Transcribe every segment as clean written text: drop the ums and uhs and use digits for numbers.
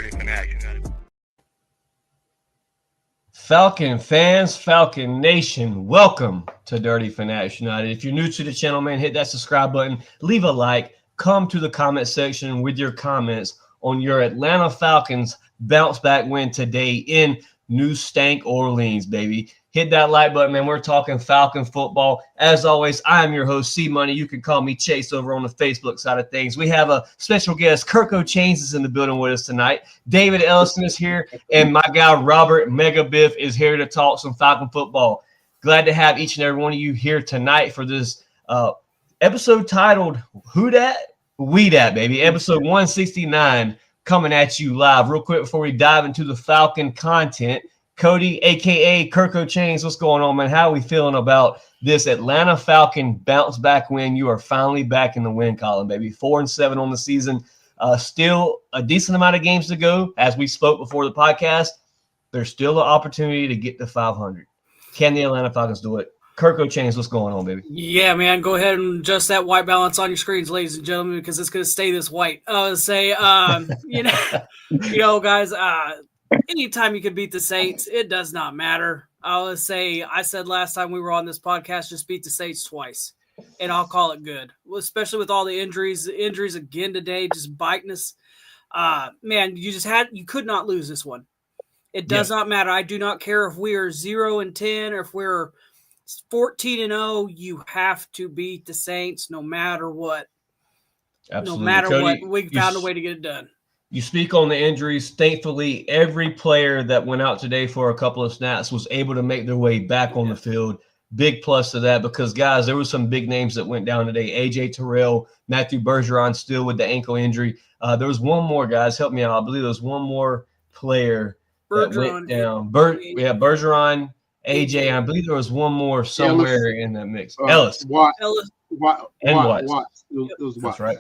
Dirty Fanatic United. Falcon fans, Falcon Nation, welcome to Dirty Fanatic United. If you're new to the channel, man, hit that subscribe button, leave a like, come to the comment section with your comments on your Atlanta Falcons bounce back win today in New Stank, Orleans, baby. Hit that like button, man. We're talking Falcon football. As always, I am your host, C-Money. You can call me Chase over on the Facebook side of things. We have a special guest, Kirko Chains, is in the building with us tonight. David Ellison is here, and my guy, Robert Megabiff, is here to talk some Falcon football. Glad to have each and every one of you here tonight for this episode titled, Who Dat? We Dat, baby. Episode 169 coming at you live. Real quick before we dive into the Falcon content, Cody, a.k.a. Kirko Chains, what's going on, man? How are we feeling about this Atlanta Falcon bounce back win? You are finally back in the win column, baby. 4-7 on the season. Still a decent amount of games to go. As we spoke before the podcast, there's still an opportunity to get to 500. Can the Atlanta Falcons do it? Kirko Chains, what's going on, baby? Yeah, man, go ahead and adjust that white balance on your screens, ladies and gentlemen, because it's going to stay this white. I would say, guys, anytime you can beat the Saints, it does not matter. I said last time we were on this podcast, just beat the Saints twice, and I'll call it good. Well, especially with all the injuries again today, just biting us. Man, you could not lose this one. It does not matter. I do not care if we are 0-10 or if we're 14-0. You have to beat the Saints no matter what. Absolutely. No matter Cody, what, we found a way to get it done. You speak on the injuries. Thankfully, every player that went out today for a couple of snaps was able to make their way back on the field. Big plus to that because, guys, there were some big names that went down today. A.J. Terrell, Matthew Bergeron still with the ankle injury. There was one more, guys. Help me out. I believe there was one more player that went down. Bergeron, A.J., and I believe there was one more somewhere in that mix. Ellis. Watts. Watts. It was Watts. That's right.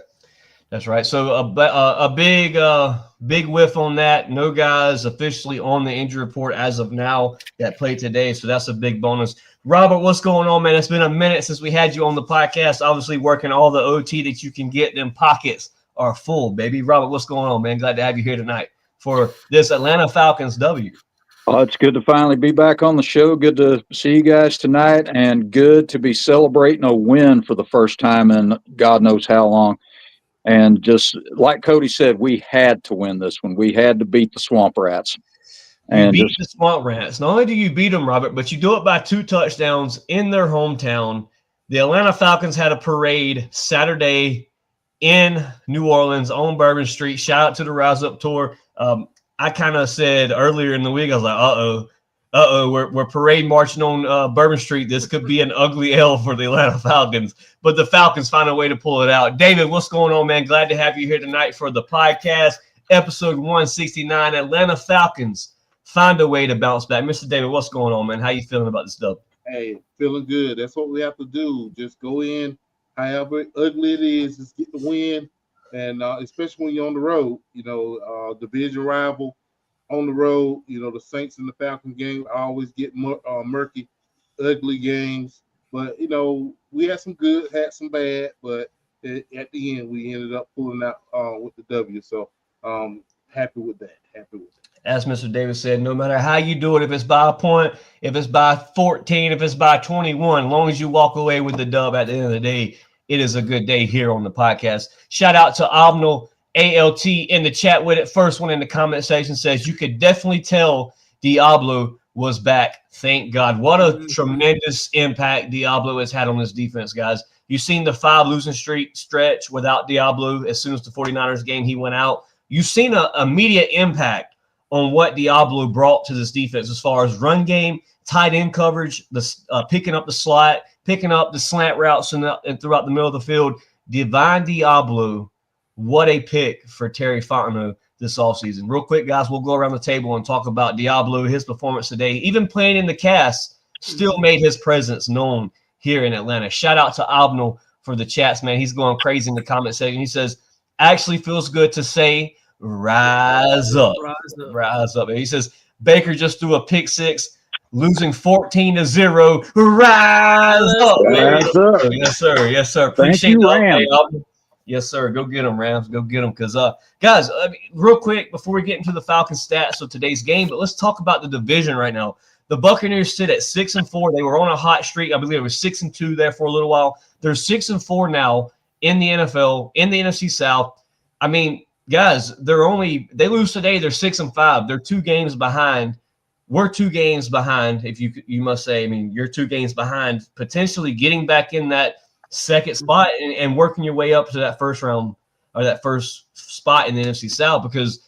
That's right. So a big whiff on that. No guys officially on the injury report as of now that played today. So that's a big bonus. Robert, what's going on, man? It's been a minute since we had you on the podcast. Obviously working all the OT that you can get. Them pockets are full, baby. Robert, what's going on, man? Glad to have you here tonight for this Atlanta Falcons W. Oh, it's good to finally be back on the show. Good to see you guys tonight, and good to be celebrating a win for the first time in God knows how long. And just like Cody said, we had to win this one. We had to beat the Swamp Rats. And you beat the Swamp Rats. Not only do you beat them, Robert, but you do it by 2 touchdowns in their hometown. The Atlanta Falcons had a parade Saturday in New Orleans on Bourbon Street. Shout out to the Rise Up Tour. I kind of said earlier in the week, I was like, we're parade marching on Bourbon Street. This could be an ugly L for the Atlanta Falcons, but the Falcons find a way to pull it out. David, what's going on, man? Glad to have you here tonight for the podcast, episode 169. Atlanta Falcons find a way to bounce back. Mr. David, what's going on, man? How you feeling about this stuff? Hey, feeling good. That's what we have to do. Just go in, however ugly it is, just get the win. And especially when you're on the road, division rival on the road, the Saints and the Falcon game always get murky, ugly games. But, we had some good, had some bad, but at the end, we ended up pulling out with the W. So happy with that. As Mr. Davis said, no matter how you do it, if it's by a point, if it's by 14, if it's by 21, as long as you walk away with the dub at the end of the day, it is a good day here on the podcast. Shout out to Omnal ALT in the chat with it. First one in the comment section says, you could definitely tell Diablo was back. Thank God. What a tremendous impact Diablo has had on this defense, guys. You've seen the 5 losing streak stretch without Diablo. As soon as the 49ers game, he went out. You've seen an immediate impact on what Diablo brought to this defense as far as run game, tight end coverage, the picking up the slot, picking up the slant routes and throughout the middle of the field. Divine Diablo, what a pick for Terry Fontenot this offseason. Real quick, guys, we'll go around the table and talk about Diablo, his performance today. Even playing in the cast, still made his presence known here in Atlanta. Shout out to Abnel for the chats, man. He's going crazy in the comment section. He says, actually feels good to say, rise up. Rise up. And he says, Baker just threw a pick 6. Losing 14-0. Rise up. Rise up. Yes, sir. Yes, sir. Appreciate that. Yes, sir. Go get them, Rams. Go get them. Because, guys, real quick before we get into the Falcons stats of today's game, but let's talk about the division right now. The Buccaneers sit at 6-4. They were on a hot streak. I believe it was 6-2 there for a little while. They're 6-4 now in the NFL, in the NFC South. I mean, guys, they lose today. They're 6-5. They're 2 games behind. We're 2 games behind. If you must say, I mean, you're 2 games behind, potentially getting back in that second spot and working your way up to that first round or that first spot in the NFC South, because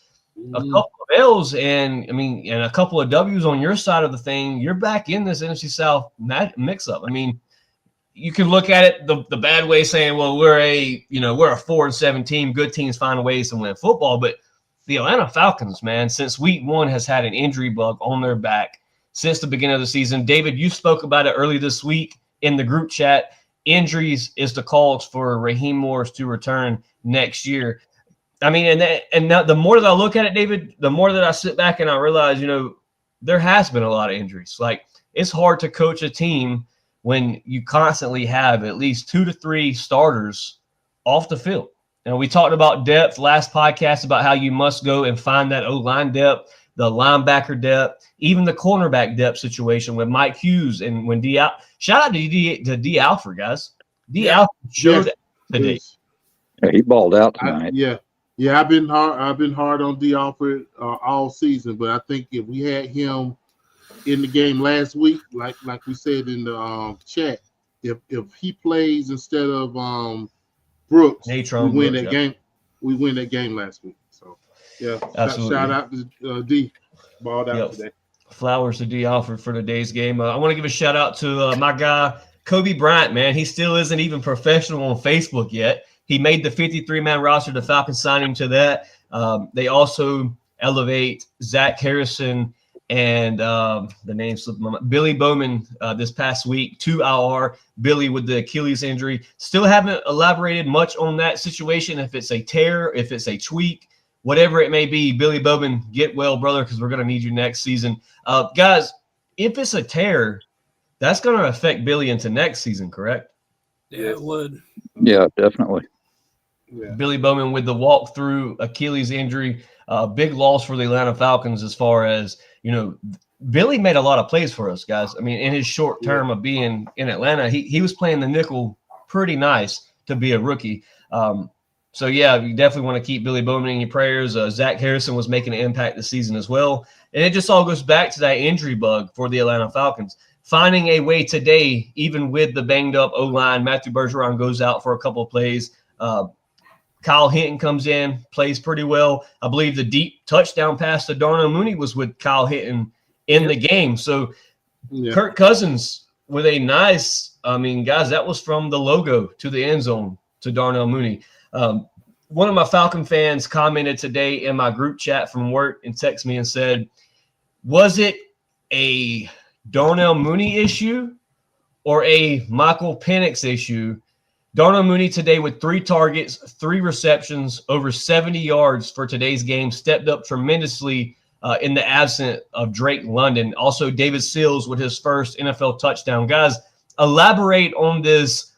a couple of L's and a couple of W's on your side of the thing, you're back in this NFC South mix up. I mean, you can look at it the bad way, saying, well, we're a 4-7 team. Good teams find ways to win football. But the Atlanta Falcons, man, since week 1 has had an injury bug on their back since the beginning of the season. David, you spoke about it early this week in the group chat. Injuries is the cause for Raheem Morris to return next year. I mean, and now the more that I look at it, David, the more that I sit back and I realize, there has been a lot of injuries. Like, it's hard to coach a team when you constantly have at least 2 to 3 starters off the field. And we talked about depth last podcast, about how you must go and find that O-line depth, the linebacker depth, even the cornerback depth situation with Mike Hughes and when shout out to D. Alford, guys. Alford showed today. Yeah, he balled out tonight. I've been hard on D. Alford all season, but I think if we had him in the game last week, like we said in the chat, if he plays instead of Brooks, we win that game. We win that game last week. So yeah, absolutely. Shout out to D. Balled out today. Flowers to D. Alford for today's game. I want to give a shout out to my guy Kobe Bryant. Man, he still isn't even professional on Facebook yet. He made the 53-man roster. The Falcons signed him to that. They also elevate Zach Harrison and the name slipped my mind, Billy Bowman this past week to IR. Billy with the Achilles injury. Still haven't elaborated much on that situation, if it's a tear, if it's a tweak, whatever it may be. Billy Bowman, get well, brother, because we're going to need you next season. Guys, if it's a tear, that's going to affect Billy into next season, correct? Yeah, it would. Yeah, definitely. Yeah. Billy Bowman with the walk-through Achilles injury, big loss for the Atlanta Falcons as far as, Billy made a lot of plays for us, guys. I mean, in his short term of being in Atlanta, he was playing the nickel pretty nice to be a rookie. So, yeah, you definitely want to keep Billy Bowman in your prayers. Zach Harrison was making an impact this season as well. And it just all goes back to that injury bug for the Atlanta Falcons. Finding a way today, even with the banged-up O-line, Matthew Bergeron goes out for a couple of plays. Kyle Hinton comes in, plays pretty well. I believe the deep touchdown pass to Darnell Mooney was with Kyle Hinton in the game. So Kirk Cousins with a nice, guys, that was from the logo to the end zone to Darnell Mooney. One of my Falcon fans commented today in my group chat from work and texted me and said, was it a Darnell Mooney issue or a Michael Penix issue? Darnell Mooney today with 3 targets, 3 receptions, over 70 yards for today's game, stepped up tremendously in the absence of Drake London. Also, David Sills with his first NFL touchdown. Guys, elaborate on this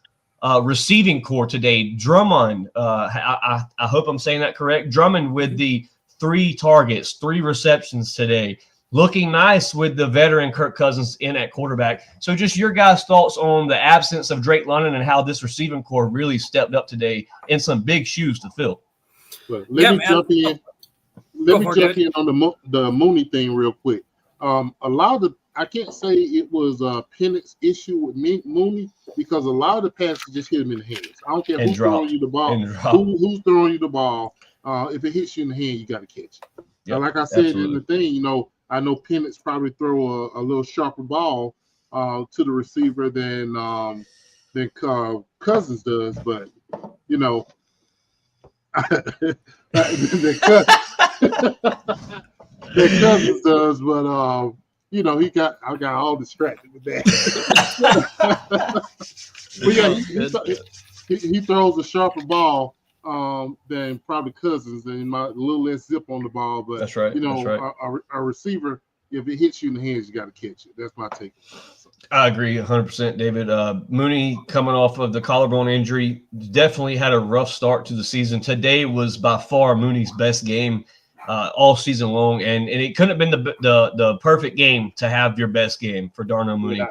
receiving core today. Drummond, I hope I'm saying that correct. Drummond with the 3 targets, 3 receptions today. Looking nice with the veteran Kirk Cousins in at quarterback. So just your guys' thoughts on the absence of Drake London and how this receiving core really stepped up today in some big shoes to fill. Let me jump in on the Mooney thing real quick. I can't say it was a Penix issue with Mooney because a lot of the passes just hit him in the hands. I don't care who's throwing you the ball. Who's throwing you the ball. If it hits you in the hand, you got to catch it. Yep, like I said in the thing, I know Penix probably throw a little sharper ball to the receiver than Cousins does, but that Cousins does, but I got all distracted with that. But yeah, he throws a sharper ball than probably Cousins, and a little less zip on the ball. But that's right. A receiver if it hits you in the hands, you got to catch it. That's my take. I agree 100%, David. Mooney, coming off of the collarbone injury, definitely had a rough start to the season. Today was by far Mooney's best game all season long, and it couldn't have been the perfect game to have your best game for Darnell Mooney.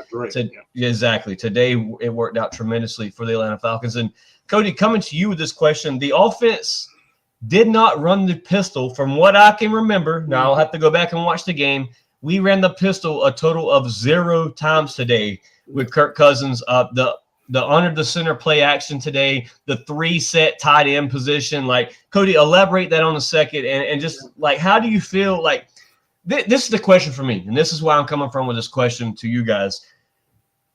Exactly. Today it worked out tremendously for the Atlanta Falcons. And Cody, coming to you with this question, the offense did not run the pistol from what I can remember. Now I'll have to go back and watch the game. We ran the pistol a total of 0 times today with Kirk Cousins. The under the center play action today, the 3-set tight end position. Like, Cody, elaborate that on a second. And just, like, how do you feel? Like, this is the question for me, and this is where I'm coming from with this question to you guys.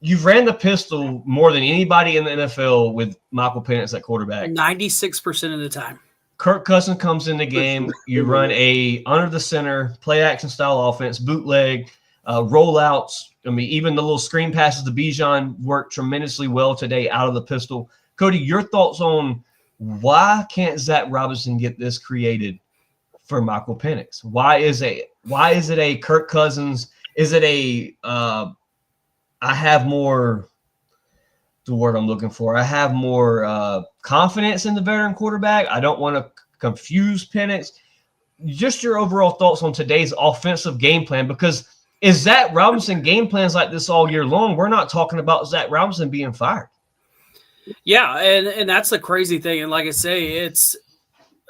You've ran the pistol more than anybody in the NFL with Michael Penix at quarterback. 96% of the time. Kirk Cousins comes in the game. You run a under the center play action style offense, bootleg, rollouts. I mean, even the little screen passes to Bijan worked tremendously well today out of the pistol. Cody, your thoughts on why can't Zach Robinson get this created for Michael Penix? Why is it a Kirk Cousins? Is it a I have more the word I'm looking for. I have more confidence in the veteran quarterback. I don't want to confuse Penix. Just your overall thoughts on today's offensive game plan, because is Zach Robinson game plans like this all year long? We're not talking about Zach Robinson being fired. Yeah, and that's the crazy thing. And like I say, it's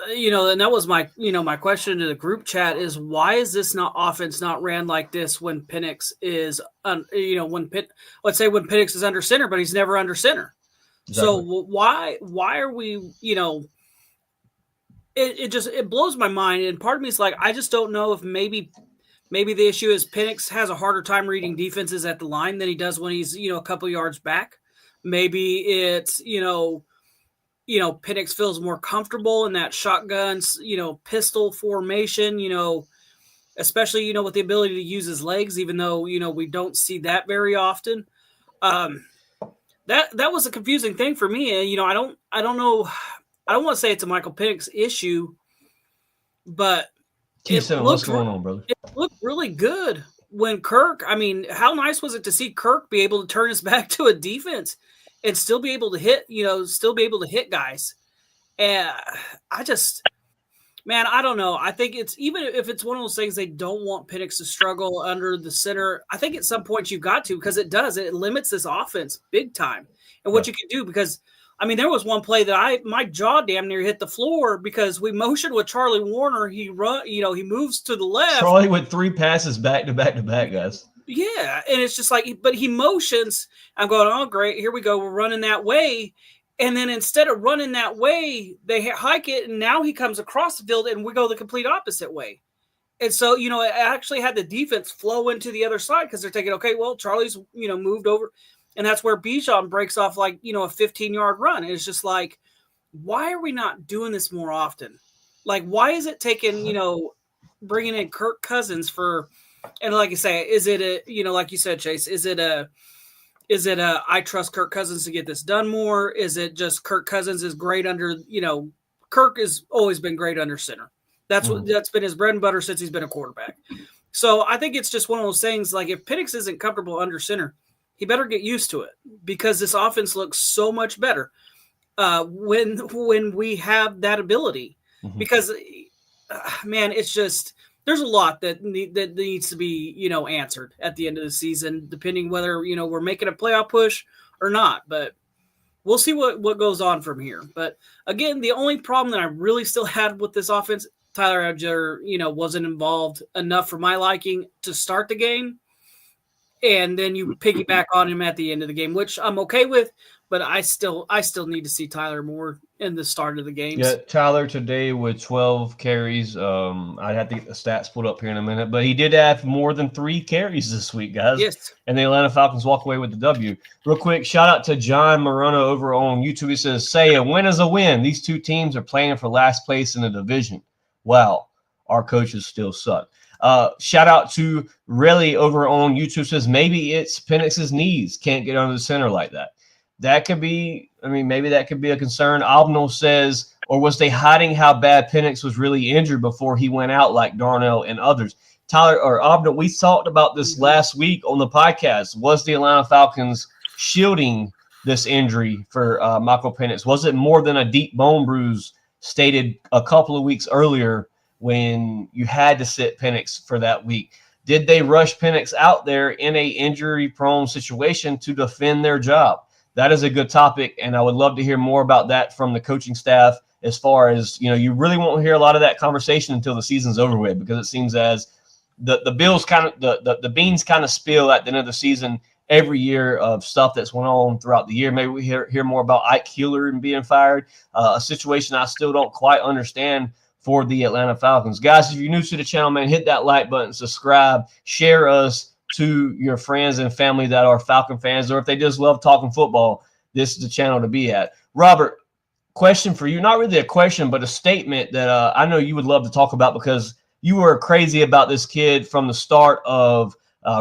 and that was my my question to the group chat is, why is this offense not ran like this when Penix is let's say when Penix is under center, but he's never under center. Exactly. So why are we it blows my mind, and part of me is like, I just don't know if maybe the issue is Penix has a harder time reading defenses at the line than he does when he's a couple yards back. Maybe it's Penix feels more comfortable in that shotgun, pistol formation, especially, with the ability to use his legs, even though, we don't see that very often. That was a confusing thing for me. And, I don't know. I don't want to say it's a Michael Penix issue, but what's going on, brother? It looked really good when Kirk, how nice was it to see Kirk be able to turn his back to a defense and still be able to hit guys. And I don't know. I think it's, even if it's one of those things, they don't want Penix to struggle under the center. I think at some point you've got to, because it limits this offense big time and what you can do. Because there was one play that my jaw damn near hit the floor because we motioned with Charlie Warner. He he moves to the left. Charlie with 3 passes back to back to back, guys. Yeah, and it's just like, but he motions. I'm going, oh, great, here we go. We're running that way. And then instead of running that way, they hike it, and now he comes across the field, and we go the complete opposite way. And so, it actually had the defense flow into the other side because they're thinking, okay, well, Charlie's, moved over. And that's where Bijan breaks off like, a 15-yard run. And it's just like, why are we not doing this more often? Like, why is it taking, bringing in Kirk Cousins for – and like you say, is it like you said, Chase, is it I trust Kirk Cousins to get this done more? Is it just Kirk Cousins is great under, Kirk has always been great under center. That's been his bread and butter since he's been a quarterback. So I think it's just one of those things, like if Penix isn't comfortable under center, he better get used to it, because this offense looks so much better when we have that ability. Mm-hmm. Because, man, it's just – there's a lot that needs to be, answered at the end of the season, depending whether, we're making a playoff push or not. But we'll see what goes on from here. But, again, the only problem that I really still had with this offense, Tyler Algier, wasn't involved enough for my liking to start the game. And then you piggyback on him at the end of the game, which I'm okay with. But I still need to see Tyler more in the start of the games. Yeah, Tyler today with 12 carries. I'd have to get the stats pulled up here in a minute, but he did have more than 3 carries this week, guys. Yes. And the Atlanta Falcons walk away with the W. Real quick, shout out to John Morano over on YouTube. He says, "Say a win is a win. These 2 teams are playing for last place in the division. Wow, our coaches still suck." Shout out to Relly over on YouTube. Says maybe it's Penix's knees can't get under the center like that. That could be, maybe that could be a concern. Abnel says or was they hiding how bad Penix was really injured before he went out like Darnell and others? Tyler or Abner, we talked about this last week on the podcast. Was the Atlanta Falcons shielding this injury for Michael Penix? Was it more than a deep bone bruise stated a couple of weeks earlier when you had to sit Penix for that week? Did they rush Penix out there in a injury-prone situation to defend their job? That is a good topic, and I would love to hear more about that from the coaching staff. As far as, you really won't hear a lot of that conversation until the season's over with, because it seems as the Bills kind of the beans kind of spill at the end of the season every year of stuff that's went on throughout the year. Maybe we hear more about Ike Keeler and being fired, a situation I still don't quite understand for the Atlanta Falcons. Guys, if you're new to the channel, man, hit that like button, subscribe, share us to your friends and family that are Falcon fans, or if they just love talking football, this is the channel to be at. Robert, question for you. Not really a question, but a statement that I know you would love to talk about, because you were crazy about this kid from the start of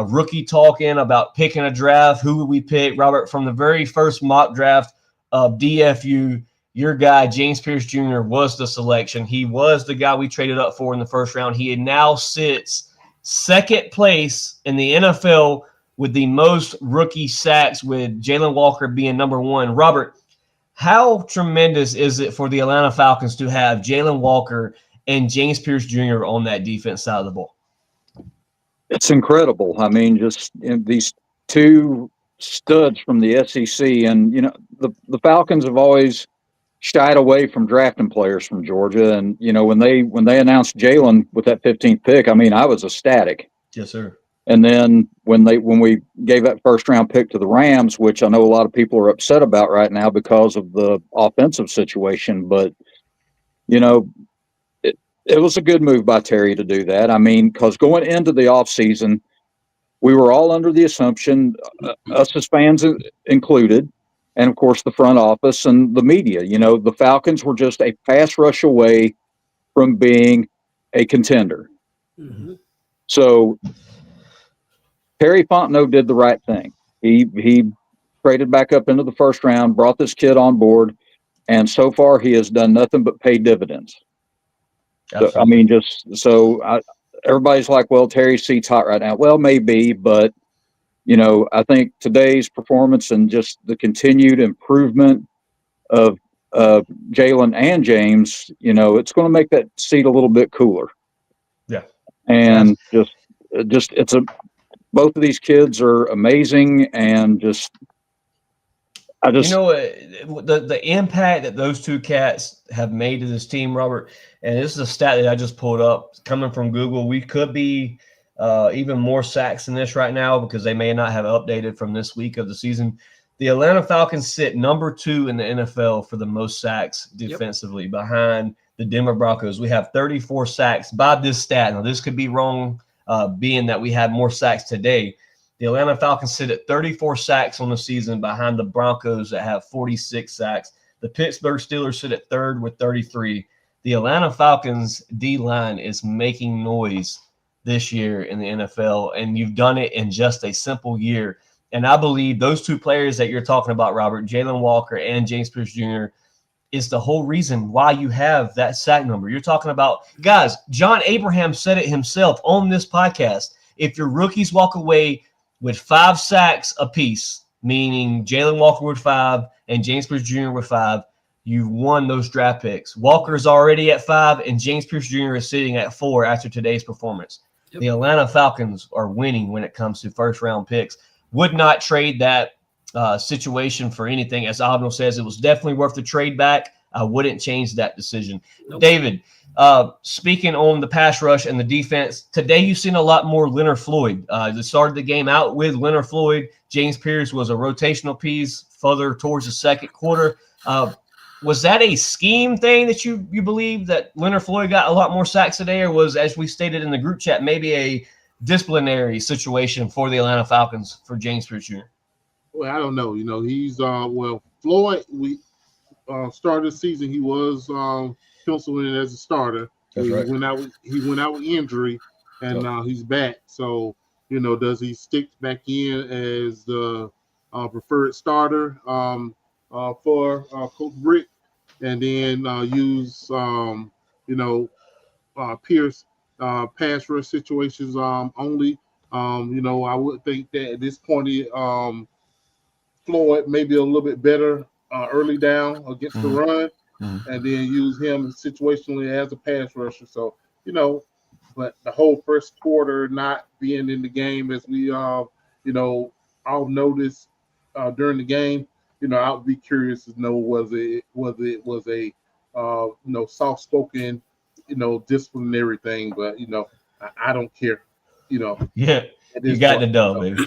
rookie talking about picking a draft. Who would we pick? Robert, from the very first mock draft of DFU, your guy, James Pierce Jr., was the selection. He was the guy we traded up for in the first round. He now sits second place in the NFL with the most rookie sacks, with Jalen Walker being number one. Robert, how tremendous is it for the Atlanta Falcons to have Jalen Walker and James Pierce Jr. on that defense side of the ball? It's incredible. I mean, just these two studs from the SEC, and the Falcons have always shied away from drafting players from Georgia. And when they announced Jalen with that 15th pick, I mean, I was ecstatic. Yes, sir. And then when we gave that first round pick to the Rams, which I know a lot of people are upset about right now because of the offensive situation, but it was a good move by Terry to do that. I mean, because going into the offseason, we were all under the assumption, us as fans included, and of course the front office and the media, the Falcons were just a pass rush away from being a contender. Mm-hmm. So Terry Fontenot did the right thing. He traded back up into the first round, brought this kid on board, and so far he has done nothing but pay dividends. So, I mean, everybody's like, well, Terry's seat's hot right now. Well, maybe, but I think today's performance and just the continued improvement of Jalen and James, it's going to make that seat a little bit cooler. Yeah. And just both of these kids are amazing, and the impact that those two cats have made to this team, Robert, and this is a stat that I just pulled up coming from Google. We could be even more sacks than this right now, because they may not have updated from this week of the season. The Atlanta Falcons sit number 2 in the NFL for the most sacks defensively, behind the Denver Broncos. We have 34 sacks by this stat. Now, this could be wrong, being that we had more sacks today. The Atlanta Falcons sit at 34 sacks on the season, behind the Broncos that have 46 sacks. The Pittsburgh Steelers sit at third with 33. The Atlanta Falcons D-line is making noise this year in the NFL, and you've done it in just a simple year. And I believe those two players that you're talking about, Robert, Jalen Walker and James Pierce Jr., is the whole reason why you have that sack number. You're talking about, guys, John Abraham said it himself on this podcast. If your rookies walk away with 5 sacks apiece, meaning Jalen Walker with 5 and James Pierce Jr. with 5, you've won those draft picks. Walker's already at 5, and James Pierce Jr. is sitting at 4 after today's performance. Yep. The Atlanta Falcons are winning when it comes to first-round picks. Would not trade that situation for anything. As Abner says, it was definitely worth the trade back. I wouldn't change that decision. Nope. David, speaking on the pass rush and the defense, today you've seen a lot more Leonard Floyd. They started the game out with Leonard Floyd. James Pierce was a rotational piece further towards the second quarter. Was that a scheme thing that you believe that Leonard Floyd got a lot more sacks today, or was, as we stated in the group chat, maybe a disciplinary situation for the Atlanta Falcons for James Pierce Jr.? Well, I don't know. He's Floyd. We started the season. He was penciled in as a starter. That's right. He went out with injury, and he's back. So does he stick back in as the preferred starter for Coach Brick? and then use Pierce pass rush situations only. I would think that at this point, Floyd maybe a little bit better early down against the run, and then use him situationally as a pass rusher. So, but the whole first quarter not being in the game as we all noticed during the game, I would be curious to know was it a soft spoken, disciplinary thing, but I don't care, Yeah, you got the dub, baby.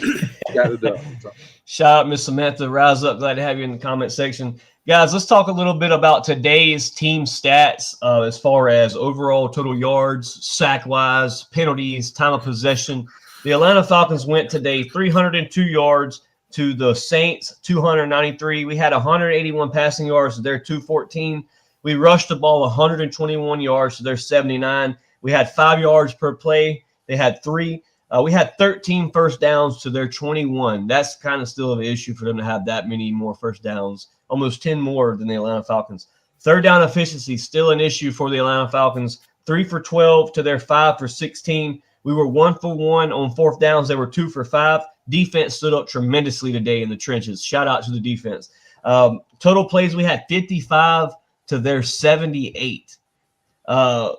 Got the dub. So. Shout out, Miss Samantha. Rise up. Glad to have you in the comment section. Guys, let's talk a little bit about today's team stats as far as overall total yards, sack-wise, penalties, time of possession. The Atlanta Falcons went today 302 yards to the Saints, 293. We had 181 passing yards to their 214. We rushed the ball 121 yards to their 79. We had 5 yards per play. They had 3. We had 13 first downs to their 21. That's kind of still an issue for them to have that many more first downs, almost 10 more than the Atlanta Falcons. Third down efficiency, still an issue for the Atlanta Falcons. 3 for 12 to their 5 for 16. We were 1 for 1 on fourth downs. They were 2 for 5. Defense stood up tremendously today in the trenches. Shout out to the defense. Total plays, we had 55 to their 78.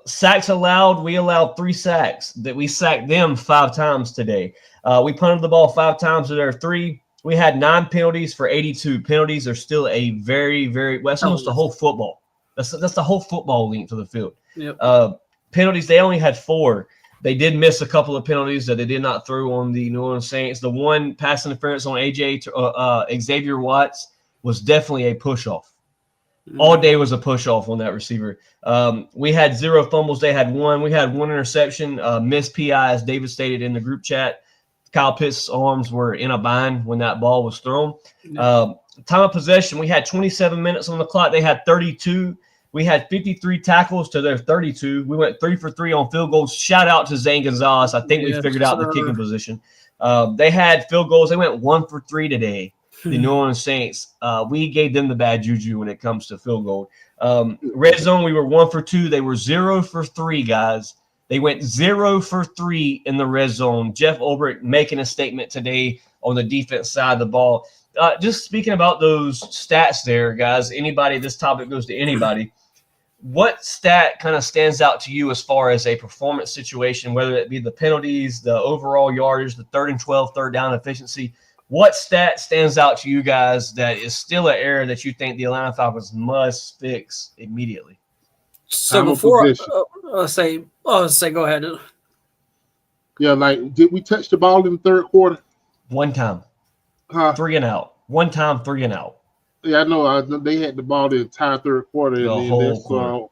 Sacks allowed, we allowed 3 sacks. That we sacked them 5 times today. We punted the ball 5 times to their 3. We had 9 penalties for 82. Penalties are still a very, very that's almost the whole football. That's the whole football length of the field. Yep. Penalties, they only had 4. They did miss a couple of penalties that they did not throw on the New Orleans Saints. The one pass interference on Xavier Watts was definitely a push-off. All day was a push-off on that receiver. We had 0 fumbles. They had 1. We had 1 interception, missed PI, as David stated in the group chat. Kyle Pitts' arms were in a bind when that ball was thrown. Time of possession, we had 27 minutes on the clock. They had 32. We had 53 tackles to their 32. We went 3 for 3 on field goals. Shout out to Zane Gonzalez. I think we figured out the kicking position. They had field goals. They went 1 for 3 today. The New Orleans Saints, we gave them the bad juju when it comes to field goal. Red zone, we were 1 for 2. They were 0 for 3, guys. They went 0 for 3 in the red zone. Jeff Ulbrich making a statement today on the defense side of the ball. Just speaking about those stats there, guys, anybody, this topic goes to anybody. What stat kind of stands out to you as far as a performance situation, whether it be the penalties, the overall yardage, the 3rd and 12, third down efficiency? What stat stands out to you guys that is still an error that you think the Atlanta Falcons must fix immediately? So before say, go ahead. Yeah, like, did we touch the ball in the third quarter? 1 time. 3 and out. 1 time, 3 and out. Yeah, I know. They had the ball the entire third quarter. The whole quarter.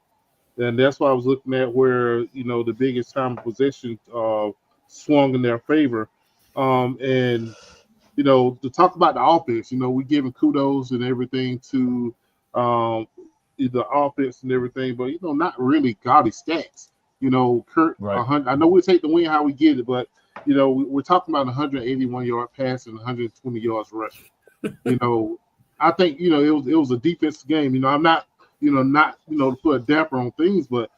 And that's why I was looking at where, the biggest time of possession swung in their favor. And to talk about the offense, we giving kudos and everything to the offense and everything, but not really gaudy stats. Kurt, right. I know we take the win how we get it, but we're talking about 181-yard pass and 120 yards rushing. I think it was a defensive game. I'm not to put a damper on things, but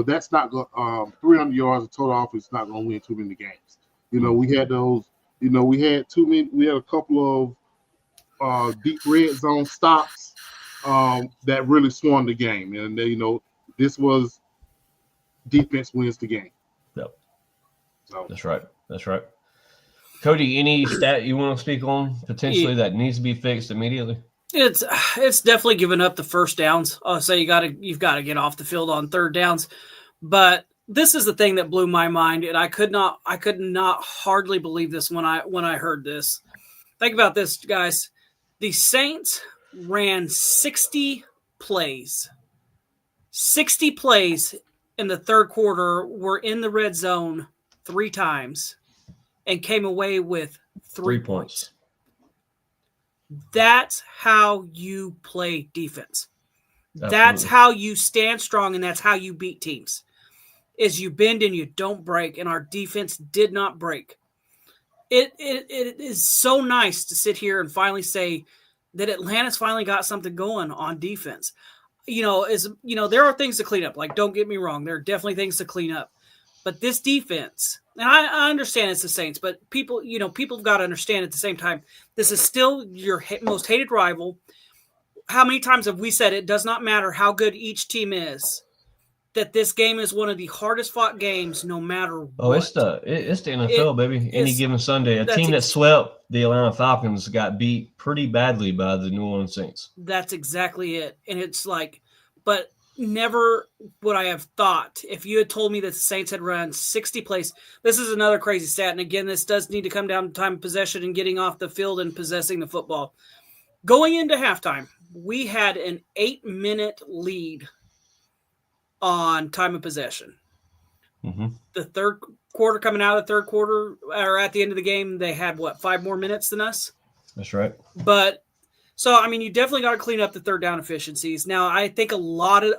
that's not 300 yards of total offense is not going to win too many games. We had those. We had a couple of deep red zone stops that really swung the game. And, this was defense wins the game. Yep. So. That's right. Cody, any stat you want to speak on potentially that needs to be fixed immediately? It's definitely giving up the first downs. So you've got to get off the field on third downs. But this is the thing that blew my mind, and I could not hardly believe this when I heard this. Think about this, guys. The Saints ran 60 plays. 60 plays in the third quarter were in the red zone 3 times and came away with 3 points. That's how you play defense. Absolutely. That's how you stand strong, and that's how you beat teams. Is you bend and you don't break, and our defense did not break. It is so nice to sit here and finally say that Atlanta's finally got something going on defense. there are things to clean up. Like, don't get me wrong, there are definitely things to clean up. But this defense, and I understand it's the Saints, but people have got to understand at the same time, this is still your most hated rival. How many times have we said it does not matter how good each team is, that this game is one of the hardest fought games no matter what. Oh, it's the NFL, baby. Any given Sunday. A team that swept the Atlanta Falcons got beat pretty badly by the New Orleans Saints. That's exactly it. And it's like, but never would I have thought, if you had told me that the Saints had run 60 plays. This is another crazy stat. And again, this does need to come down to time of possession and getting off the field and possessing the football. Going into halftime, we had an 8-minute lead on time of possession. Mm-hmm. The third quarter, coming out of the third quarter, or at the end of the game, they had 5 more minutes than us? That's right. But so, I mean, you definitely got to clean up the third down efficiencies. Now, I think a lot of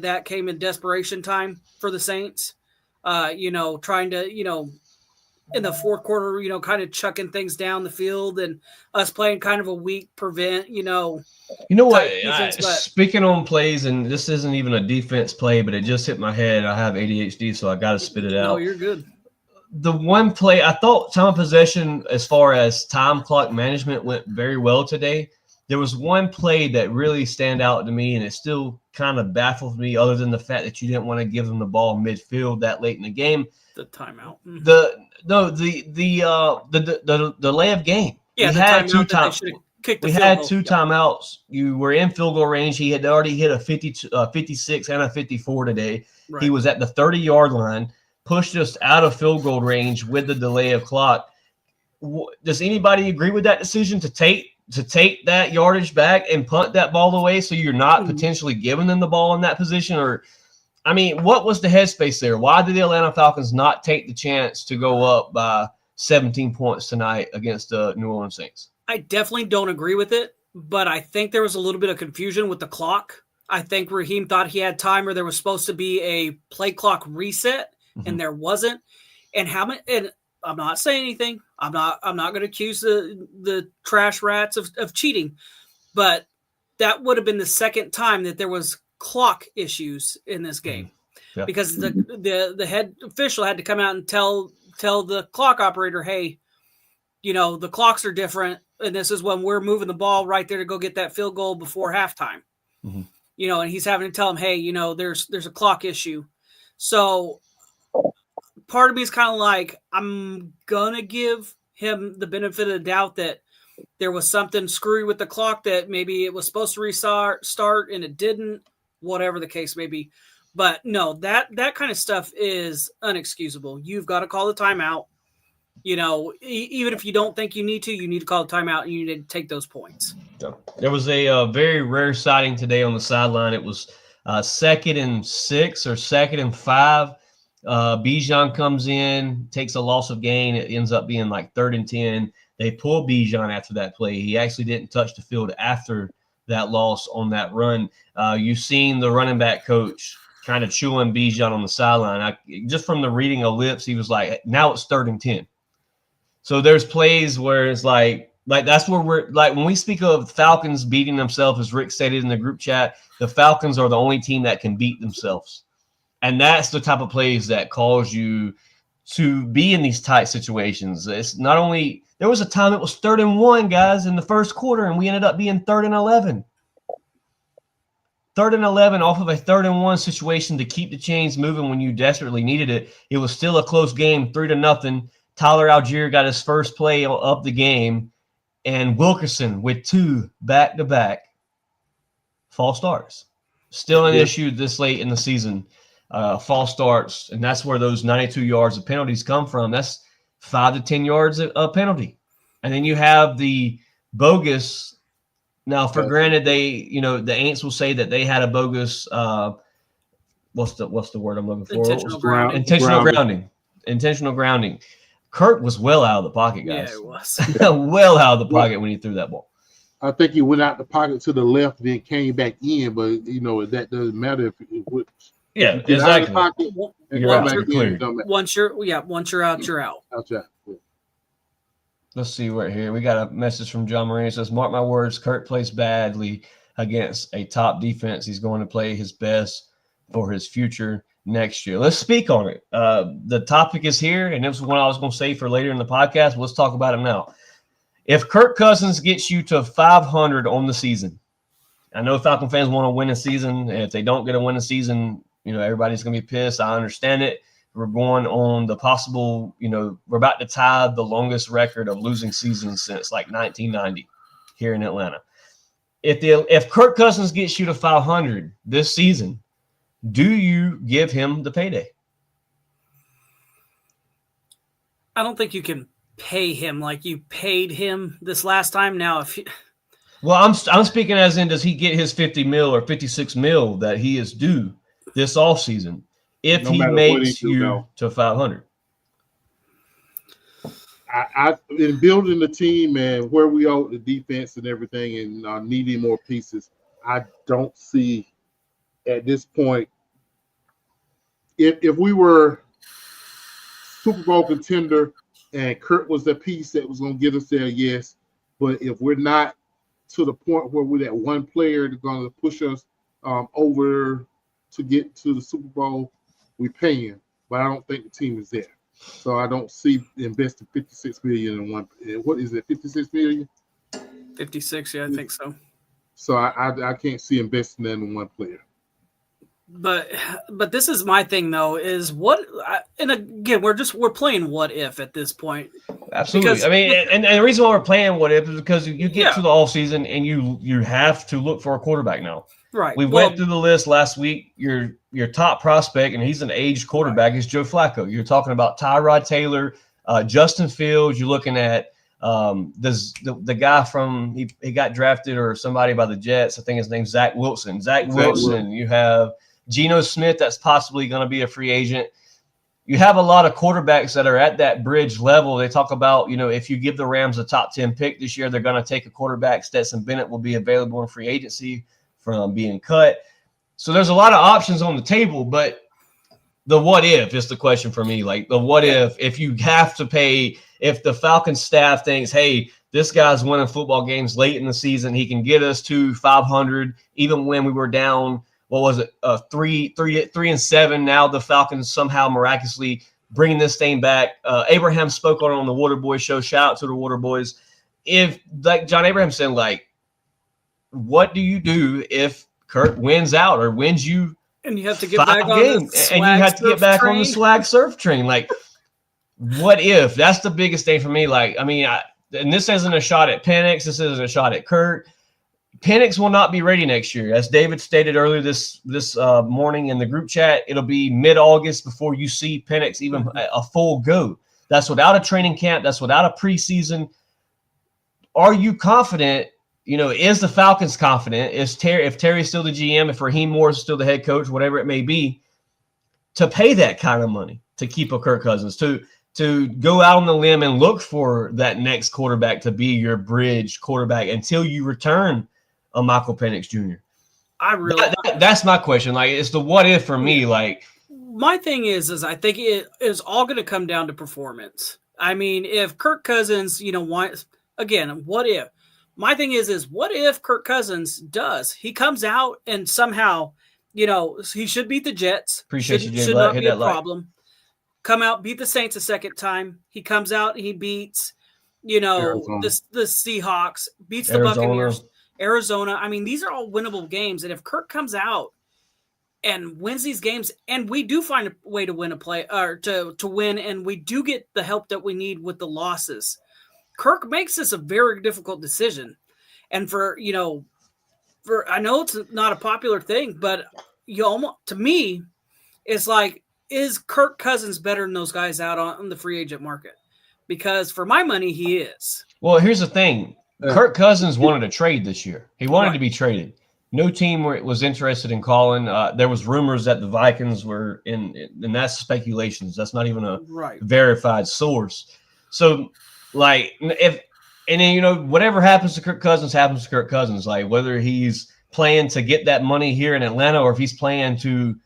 that came in desperation time for the Saints. Trying to, in the fourth quarter, kind of chucking things down the field, and us playing kind of a weak prevent, You know what? Speaking on plays, and this isn't even a defense play, but it just hit my head. I have ADHD, so I got to spit it out. No, you're good. The one play, I thought time of possession as far as time clock management went very well today. There was one play that really stand out to me, and it still kind of baffles me, other than the fact that you didn't want to give them the ball midfield that late in the game. The timeout. Mm-hmm. The delay of game. Yeah, we had two timeouts. You were in field goal range. He had already hit a 56 and a 54 today. Right. He was at the 30-yard line, pushed us out of field goal range with the delay of clock. Does anybody agree with that decision to take that yardage back and punt that ball away so you're not potentially giving them the ball in that position? Or, I mean, what was the headspace there? Why did the Atlanta Falcons not take the chance to go up by 17 points tonight against the New Orleans Saints? I definitely don't agree with it, but I think there was a little bit of confusion with the clock. I think Raheem thought he had time, or there was supposed to be a play clock reset, and there wasn't. And I'm not saying anything. I'm not going to accuse the trash rats of cheating, but that would have been the second time that there was clock issues in this game, because the head official had to come out and tell the clock operator, hey, the clocks are different, and this is when we're moving the ball right there to go get that field goal before halftime. Mm-hmm. And he's having to tell him, hey, there's a clock issue. So part of me is kind of like, I'm going to give him the benefit of the doubt that there was something screwy with the clock, that maybe it was supposed to restart and it didn't, whatever the case may be. But no, that kind of stuff is unexcusable. You've got to call the timeout. Even if you don't think you need to call the timeout, and you need to take those points. There was a very rare sighting today on the sideline. It was 2nd and 6 or 2nd and 5. Bijan comes in, takes a loss of gain. It ends up being like 3rd and 10. They pull Bijan after that play. He actually didn't touch the field after that loss on that run. You've seen the running back coach kind of chewing Bijan on the sideline. Just from the reading of lips, he was like, now it's 3rd and 10. So there's plays where it's like that's where we're like, when we speak of Falcons beating themselves, as Rick stated in the group chat, the Falcons are the only team that can beat themselves. And that's the type of plays that cause you to be in these tight situations. It's not only – there was a time it was 3rd and 1, guys, in the first quarter, and we ended up being 3rd and 11. 3rd and 11 off of a 3rd and 1 situation to keep the chains moving when you desperately needed it. It was still a close game, 3-0. Tyler Algier got his first play of the game, and Wilkerson with 2 back-to-back false starts. Still an issue this late in the season. False starts, and that's where those 92 yards of penalties come from. That's 5 to 10 yards of penalty. And then you have the bogus. Now, for granted, the Aints will say that they had a bogus. What's the word I'm looking for? Intentional grounding. Kirk was well out of the pocket, guys. Yeah, it was. Well out of the pocket when he threw that ball. I think he went out the pocket to the left, then came back in, but that doesn't matter if it would. Yeah, exactly. You're out. Once you're out, you're out. Yeah. Let's see right here. We got a message from John Marine. It says, mark my words, Kirk plays badly against a top defense. He's going to play his best for his future next year. Let's speak on it. The topic is here, and this is what I was going to say for later in the podcast. Let's talk about it now. If Kirk Cousins gets you to 500 on the season, I know Falcon fans want to win a season. If they don't get a winning season, everybody's going to be pissed. I understand it. We're going on the possible, we're about to tie the longest record of losing seasons since like 1990 here in Atlanta. If Kirk Cousins gets you to 500 this season, do you give him the payday? I don't think you can pay him like you paid him this last time. Now, I'm speaking as in, does he get his 50 mil or 56 mil that he is due this offseason if he makes you to 500? I in building the team and where we are with the defense and everything and needing more pieces, I don't see at this point, if we were Super Bowl contender and Kurt was the piece that was going to get us there, yes. But if we're not to the point where we're that one player that's going to push us over to get to the Super Bowl, we pay him. But I don't think the team is there. So I don't see investing $56 million in one. What is it, $56 million? 56, yeah, I think so. So I can't see investing in one player. But this is my thing though, is and again we're playing what if at this point. Absolutely. Because, and the reason why we're playing what if is because you get to the off season and you have to look for a quarterback now. Right. We went through the list last week. Your top prospect, and he's an aged quarterback, is Joe Flacco. You're talking about Tyrod Taylor, Justin Fields. You're looking at the guy from he got drafted or somebody by the Jets. I think his name's Zach Wilson. Zach Wilson. You have Geno Smith, that's possibly going to be a free agent. You have a lot of quarterbacks that are at that bridge level. They talk about, if you give the Rams a top 10 pick this year, they're going to take a quarterback. Stetson Bennett will be available in free agency from being cut. So there's a lot of options on the table, but the what if is the question for me. Like the what if you have to pay, if the Falcons staff thinks, hey, this guy's winning football games late in the season, he can get us to 500, even when we were down, what was it, 3-7. Now the Falcons somehow miraculously bringing this thing back. Abraham spoke on the Waterboy show. Shout out to the Waterboys. If, like John Abraham said, like, what do you do if Kurt wins out or wins you? And you have to get back on the swag, and you have to get back on the swag surf train. Like, what if? That's the biggest thing for me. Like, and this isn't a shot at Penix. This isn't a shot at Kurt. Penix will not be ready next year. As David stated earlier this morning in the group chat, it'll be mid-August before you see Penix even a full go. That's without a training camp. That's without a preseason. Are you confident? Is the Falcons confident? If Terry's still the GM, if Raheem Moore is still the head coach, whatever it may be, to pay that kind of money to keep a Kirk Cousins, to go out on the limb and look for that next quarterback to be your bridge quarterback until you return a Michael Penix Jr. That's my question. Like, it's the what if for me. Like, my thing is I think it is all going to come down to performance. If Kirk Cousins, what if? My thing is what if Kirk Cousins he comes out and somehow, he should beat the Jets. Appreciate you, Jay. Should not be a problem. Come out, beat the Saints a second time. He comes out, he beats, the Seahawks, beats the Buccaneers, Arizona. These are all winnable games. And if Kirk comes out and wins these games, and we do find a way to win to win, and we do get the help that we need with the losses, Kirk makes this a very difficult decision. And I know it's not a popular thing, but to me, it's like, is Kirk Cousins better than those guys out on the free agent market? Because for my money, he is. Well, here's the thing. Kirk Cousins wanted a trade this year. He wanted to be traded. No team was interested in calling. There was rumors that the Vikings were in, and that's speculations. That's not even a verified source. So, like, whatever happens to Kirk Cousins happens to Kirk Cousins. Like, whether he's playing to get that money here in Atlanta or if he's playing to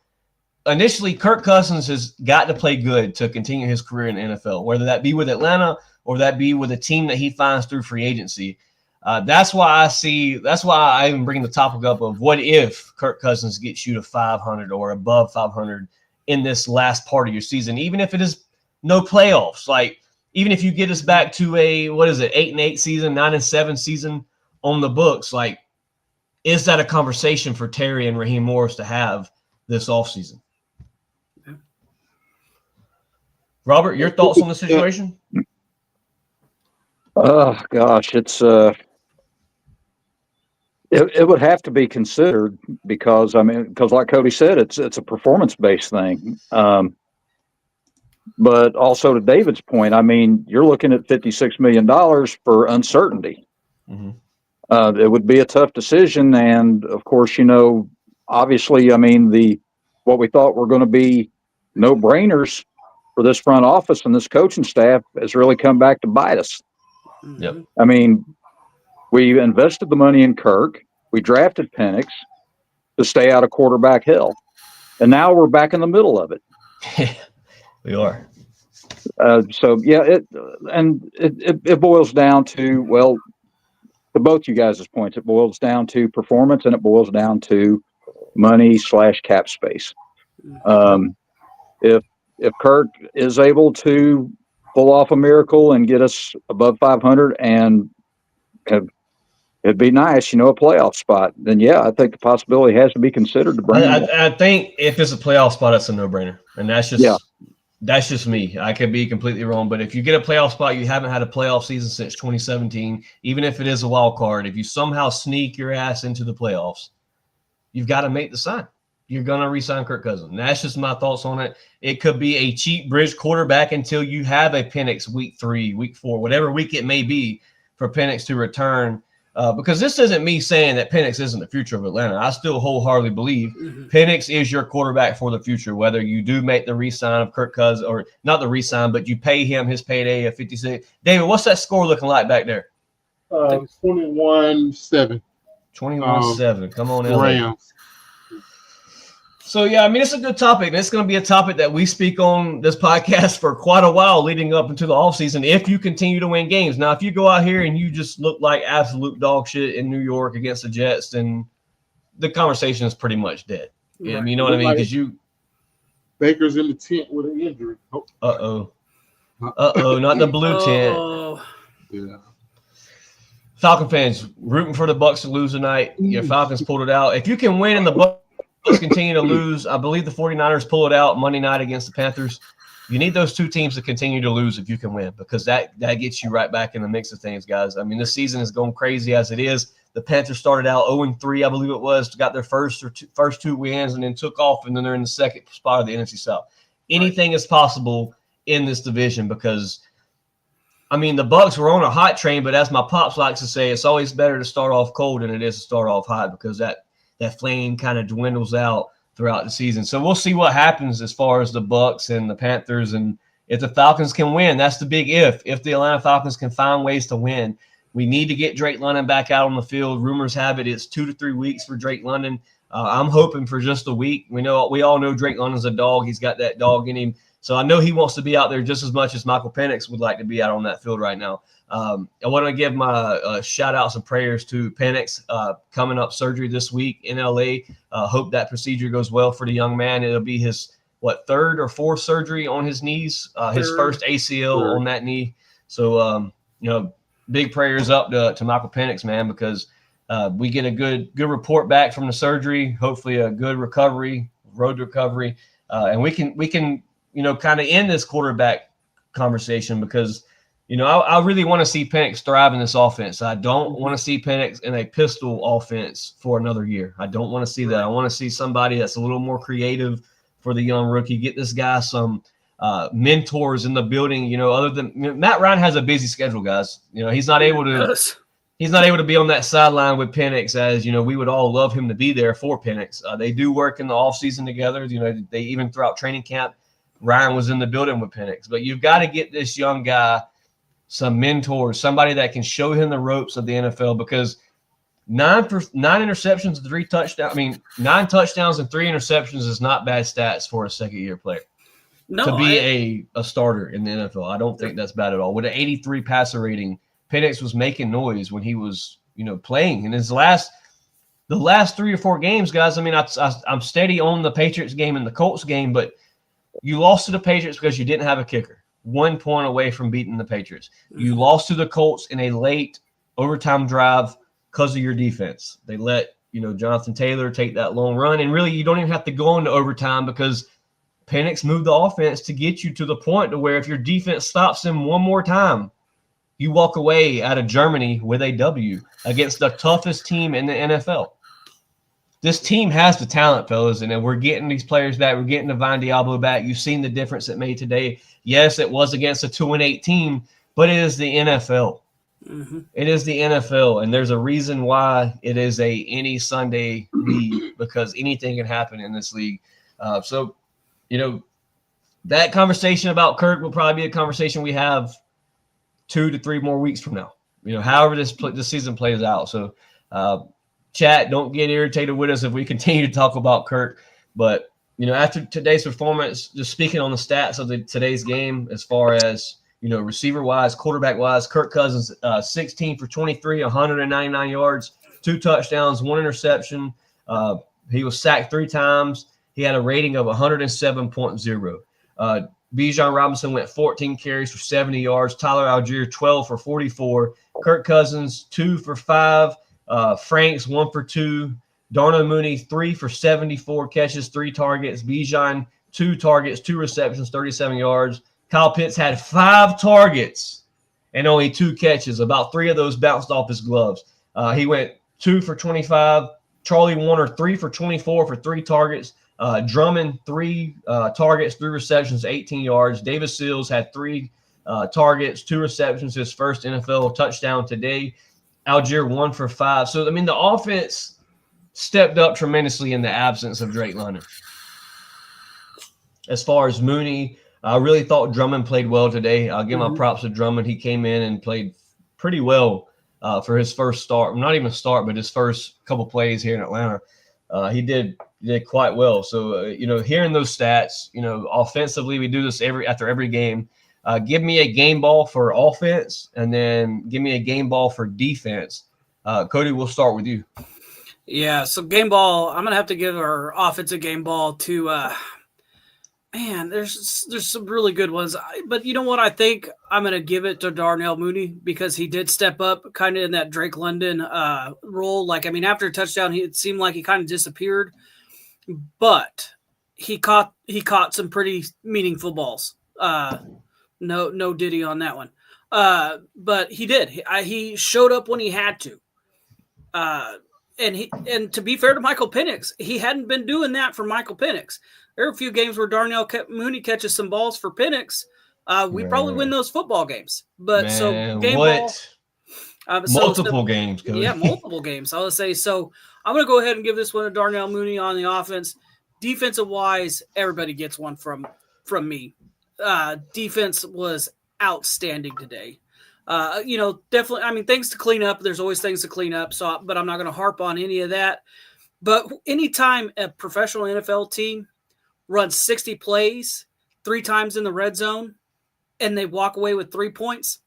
initially, Kirk Cousins has got to play good to continue his career in the NFL, whether that be with Atlanta or that be with a team that he finds through free agency. That's why I even bring the topic up of what if Kirk Cousins gets you to 500 or above 500 in this last part of your season, even if it is no playoffs. Like, even if you get us back to a, 8-8 season, 9-7 season on the books, like, is that a conversation for Terry and Raheem Morris to have this offseason? Robert, your thoughts on the situation? Oh gosh, it would have to be considered because like Cody said, it's a performance based thing. But also to David's point, you're looking at $56 million for uncertainty. Mm-hmm. It would be a tough decision, and of course, obviously, what we thought were going to be no brainers for this front office and this coaching staff has really come back to bite us. Yep. We invested the money in Kirk. We drafted Penix to stay out of quarterback hell. And now we're back in the middle of it. We are. It boils down to, well, to both you guys' points, it boils down to performance and it boils down to money / cap space. If Kirk is able to pull off a miracle and get us above 500 and it'd be nice, a playoff spot, then yeah, I think the possibility has to be considered to bring him. I think if it's a playoff spot, it's a no-brainer. And that's just me. I could be completely wrong. But if you get a playoff spot, you haven't had a playoff season since 2017, even if it is a wild card, if you somehow sneak your ass into the playoffs, you've got to make the sign. You're going to re-sign Kirk Cousins. And that's just my thoughts on it. It could be a cheap bridge quarterback until you have a Penix week 3, week 4, whatever week it may be for Penix to return. Because this isn't me saying that Penix isn't the future of Atlanta. I still wholeheartedly believe Penix is your quarterback for the future, whether you do make the re-sign of Kirk Cousins or not the re-sign, but you pay him his payday of 56. David, what's that score looking like back there? 21-7. 21-7. Come on, LA. Rams. So, yeah, it's a good topic. And it's going to be a topic that we speak on this podcast for quite a while leading up into the offseason if you continue to win games. Now, if you go out here and you just look like absolute dog shit in New York against the Jets, then the conversation is pretty much dead. Right. You know what I mean? Because Baker's in the tent with an injury. Uh-oh, not the blue tent. Yeah. Falcon fans rooting for the Bucs to lose tonight. Your Falcons pulled it out. If you can win and the Bucs continue to lose, I believe the 49ers pull it out Monday night against the Panthers. You need those two teams to continue to lose if you can win, because that gets you right back in the mix of things, guys. This season is going crazy as it is. The Panthers started out 0-3, I believe it was, got their first two wins and then took off, and then they're in the second spot of the NFC South. Anything is possible in this division because, the Bucs were on a hot train, but as my pops likes to say, it's always better to start off cold than it is to start off hot, because that flame kind of dwindles out throughout the season. So we'll see what happens as far as the Bucs and the Panthers. And if the Falcons can win, that's the big if. If the Atlanta Falcons can find ways to win, we need to get Drake London back out on the field. Rumors have it it's 2 to 3 weeks for Drake London. I'm hoping for just a week. We all know Drake London's a dog. He's got that dog in him. So I know he wants to be out there just as much as Michael Penix would like to be out on that field right now. I want to give my shout-outs and prayers to Penix coming up surgery this week in L.A. Hope that procedure goes well for the young man. It'll be his, third or fourth surgery on his knees, his first ACL on that knee. So, big prayers up to Michael Penix, man, because we get a good report back from the surgery, hopefully a good recovery, road to recovery, and we can kind of end this quarterback conversation because – I really want to see Penix thrive in this offense. I don't want to see Penix in a pistol offense for another year. I don't want to see that. I want to see somebody that's a little more creative for the young rookie. Get this guy some mentors in the building. Other than Matt Ryan has a busy schedule, guys. He's not able to be on that sideline with Penix as we would all love him to be there for Penix. They do work in the offseason together. They even throughout training camp, Ryan was in the building with Penix. But you've got to get this young guy some mentors, somebody that can show him the ropes of the NFL, because 9 interceptions and 3 touchdowns. 9 touchdowns and 3 interceptions is not bad stats for a second-year player. To be a starter in the NFL. I don't think that's bad at all. With an 83 passer rating, Penix was making noise when he was, playing. And the last 3 or 4 games, guys, I mean, I'm steady on the Patriots game and the Colts game, but you lost to the Patriots because you didn't have a kicker. 1 point away from beating the Patriots. You lost to the Colts in a late overtime drive because of your defense. They let, Jonathan Taylor take that long run. And really, you don't even have to go into overtime because Penix moved the offense to get you to the point to where if your defense stops them one more time, you walk away out of Germany with a W against the toughest team in the NFL. This team has the talent, fellas, and we're getting these players back. We're getting Divine Diablo back. You've seen the difference it made today. Yes, it was against a 2-8 team, but it is the NFL. Mm-hmm. It is the NFL, and there's a reason why it is a any Sunday league because anything can happen in this league. So, that conversation about Kirk will probably be a conversation we have 2 to 3 more weeks from now. However this season plays out. So, chat, don't get irritated with us if we continue to talk about Kirk. But, after today's performance, just speaking on the stats of today's game as far as, receiver-wise, quarterback-wise, Kirk Cousins, 16 for 23, 199 yards, 2 touchdowns, 1 interception. He was sacked 3 times. He had a rating of 107.0. Bijan Robinson went 14 carries for 70 yards. Tyler Algier, 12 for 44. Kirk Cousins, 2 for 5. Franks, 1 for 2. Darnell Mooney, 3 for 74 catches, 3 targets. Bijan, 2 targets, 2 receptions, 37 yards. Kyle Pitts had 5 targets and only 2 catches. About 3 of those bounced off his gloves. He went 2 for 25. Charlie Warner, 3 for 24 for 3 targets. Drummond, 3 targets, 3 receptions, 18 yards. Davis Sills had 3 targets, 2 receptions, his first NFL touchdown today. Algier, 1 for 5. So, the offense stepped up tremendously in the absence of Drake London. As far as Mooney, I really thought Drummond played well today. I'll give my props to Drummond. He came in and played pretty well for his first start. Not even a start, but his first couple plays here in Atlanta. He did quite well. So, hearing those stats, offensively, we do this after every game. Give me a game ball for offense, and then give me a game ball for defense. Cody, we'll start with you. Yeah, so game ball, I'm going to have to give our offensive game ball to there's some really good ones. But you know what? I think I'm going to give it to Darnell Mooney because he did step up kind of in that Drake London role. After a touchdown, it seemed like he kind of disappeared. But he caught some pretty meaningful balls. No diddy on that one. But he did. He showed up when he had to. And to be fair to Michael Penix, he hadn't been doing that for Michael Penix. There are a few games where Darnell Mooney catches some balls for Penix. We probably win those football games. But game ball. Multiple games, Cody. Yeah, multiple games. I would say so. I'm going to go ahead and give this one to Darnell Mooney on the offense. Defensive wise, everybody gets one from me. Defense was outstanding today. Definitely. Things to clean up. There's always things to clean up. But I'm not going to harp on any of that. But anytime a professional NFL team runs 60 plays 3 times in the red zone, and they walk away with 3 points,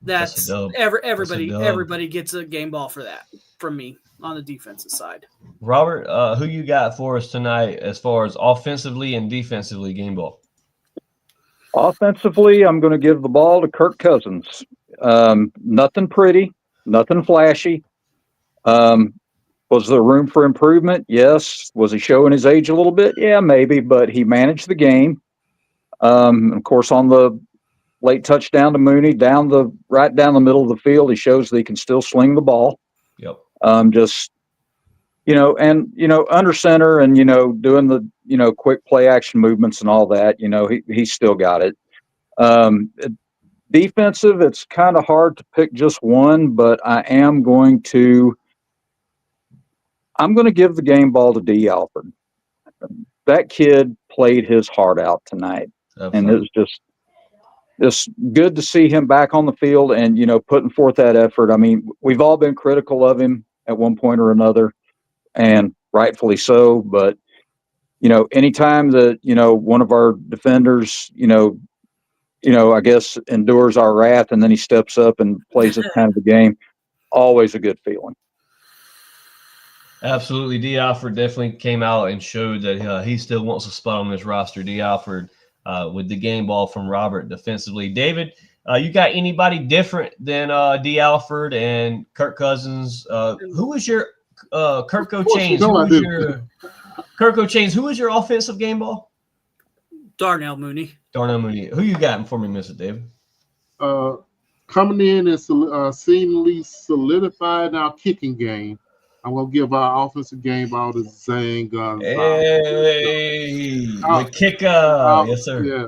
that's everybody gets a game ball for that from me on the defensive side. Robert, who you got for us tonight as far as offensively and defensively game ball? Offensively, I'm going to give the ball to Kirk Cousins. Nothing pretty, nothing flashy. Was there room for improvement? Yes. Was he showing his age a little bit? Yeah, maybe, but he managed the game. Of course, on the late touchdown to Mooney, right down the middle of the field, he shows that he can still sling the ball. Yep. Under center and, doing the, quick play action movements and all that, he still got it. Defensive, it's kind of hard to pick just one, but I'm going to give the game ball to D. Alford. That kid played his heart out tonight. Absolutely. And it was just good to see him back on the field and, putting forth that effort. We've all been critical of him at one point or another, and rightfully so. But, anytime that, one of our defenders, I guess endures our wrath, and then he steps up and plays this kind of a game. Always a good feeling. Absolutely. D. Alford definitely came out and showed that he still wants a spot on this roster. D. Alford with the game ball from Robert defensively. David, you got anybody different than D. Alford and Kirk Cousins? Who was your Kirko Chains? Kirko Chains, who was your offensive game ball? Darnell Mooney. Darnell Mooney. Who you got before me, Mr. David? Coming in and seemingly solidified our kicking game. I'm going to give our offensive game ball to Zane Gonzalez. Hey, the kicker. Yes, sir. Yeah.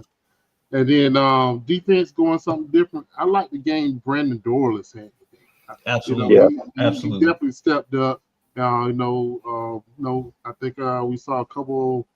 And then defense going something different. I like the game Brandon Dorless had today. Absolutely. He definitely stepped up. I think we saw a couple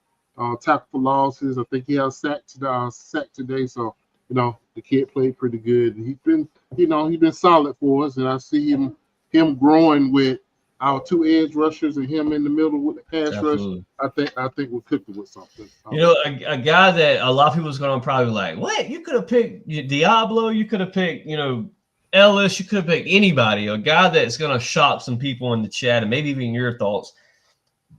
tackle for losses. I think he had a sack today. So, the kid played pretty good. And he's been solid for us. And I see him growing with our two edge rushers and him in the middle with the pass rush. I think we're cooking with something. A guy that a lot of people is going to probably like, what? You could have picked Diablo. You could have picked, Ellis. You could have picked anybody. A guy that's going to shock some people in the chat and maybe even your thoughts.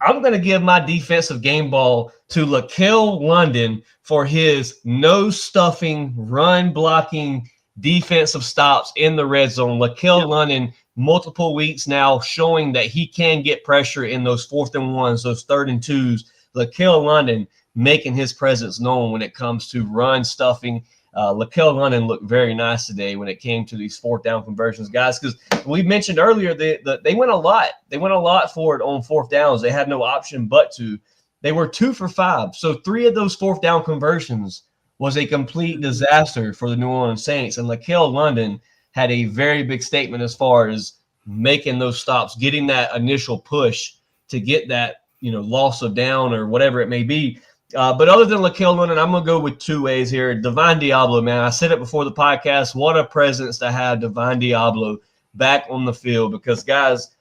I'm going to give my defensive game ball to Lakel London for his no-stuffing, run-blocking defensive stops in the red zone. Lakel London, multiple weeks now, showing that he can get pressure in those 4th and 1s, those 3rd and 2s. Lakel London making his presence known when it comes to run stuffing. Lakel London looked very nice today when it came to these 4th down conversions, guys, because we mentioned earlier they went a lot. They went a lot for it on 4th downs. They had no option but to. They were 2 for 5. So 3 of those 4th down conversions was a complete disaster for the New Orleans Saints. And Lakel London had a very big statement as far as making those stops, getting that initial push to get that, loss of down or whatever it may be. But other than Lakel London, I'm going to go with 2 ways here. Divine Diablo, man, I said it before the podcast. What a presence to have Divine Diablo back on the field because, guys,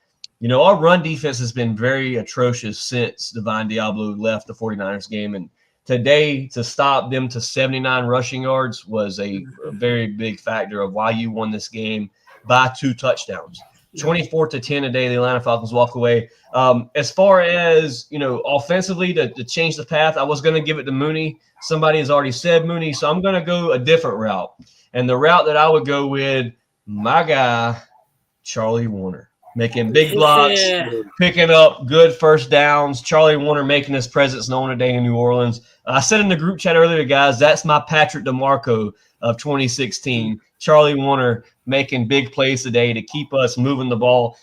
our run defense has been very atrocious since Divine Diablo left the 49ers game. And today, to stop them to 79 rushing yards was a very big factor of why you won this game by 2 touchdowns. 24-10 today, the Atlanta Falcons walk away. As far as, offensively to change the path, I was going to give it to Mooney. Somebody has already said Mooney, so I'm going to go a different route. And the route that I would go with, my guy, Charlie Warner. Making big blocks, picking up good 1st downs. Charlie Warner making his presence known today in New Orleans. I said in the group chat earlier, guys, that's my Patrick DeMarco of 2016. Charlie Warner making big plays today to keep us moving the ball.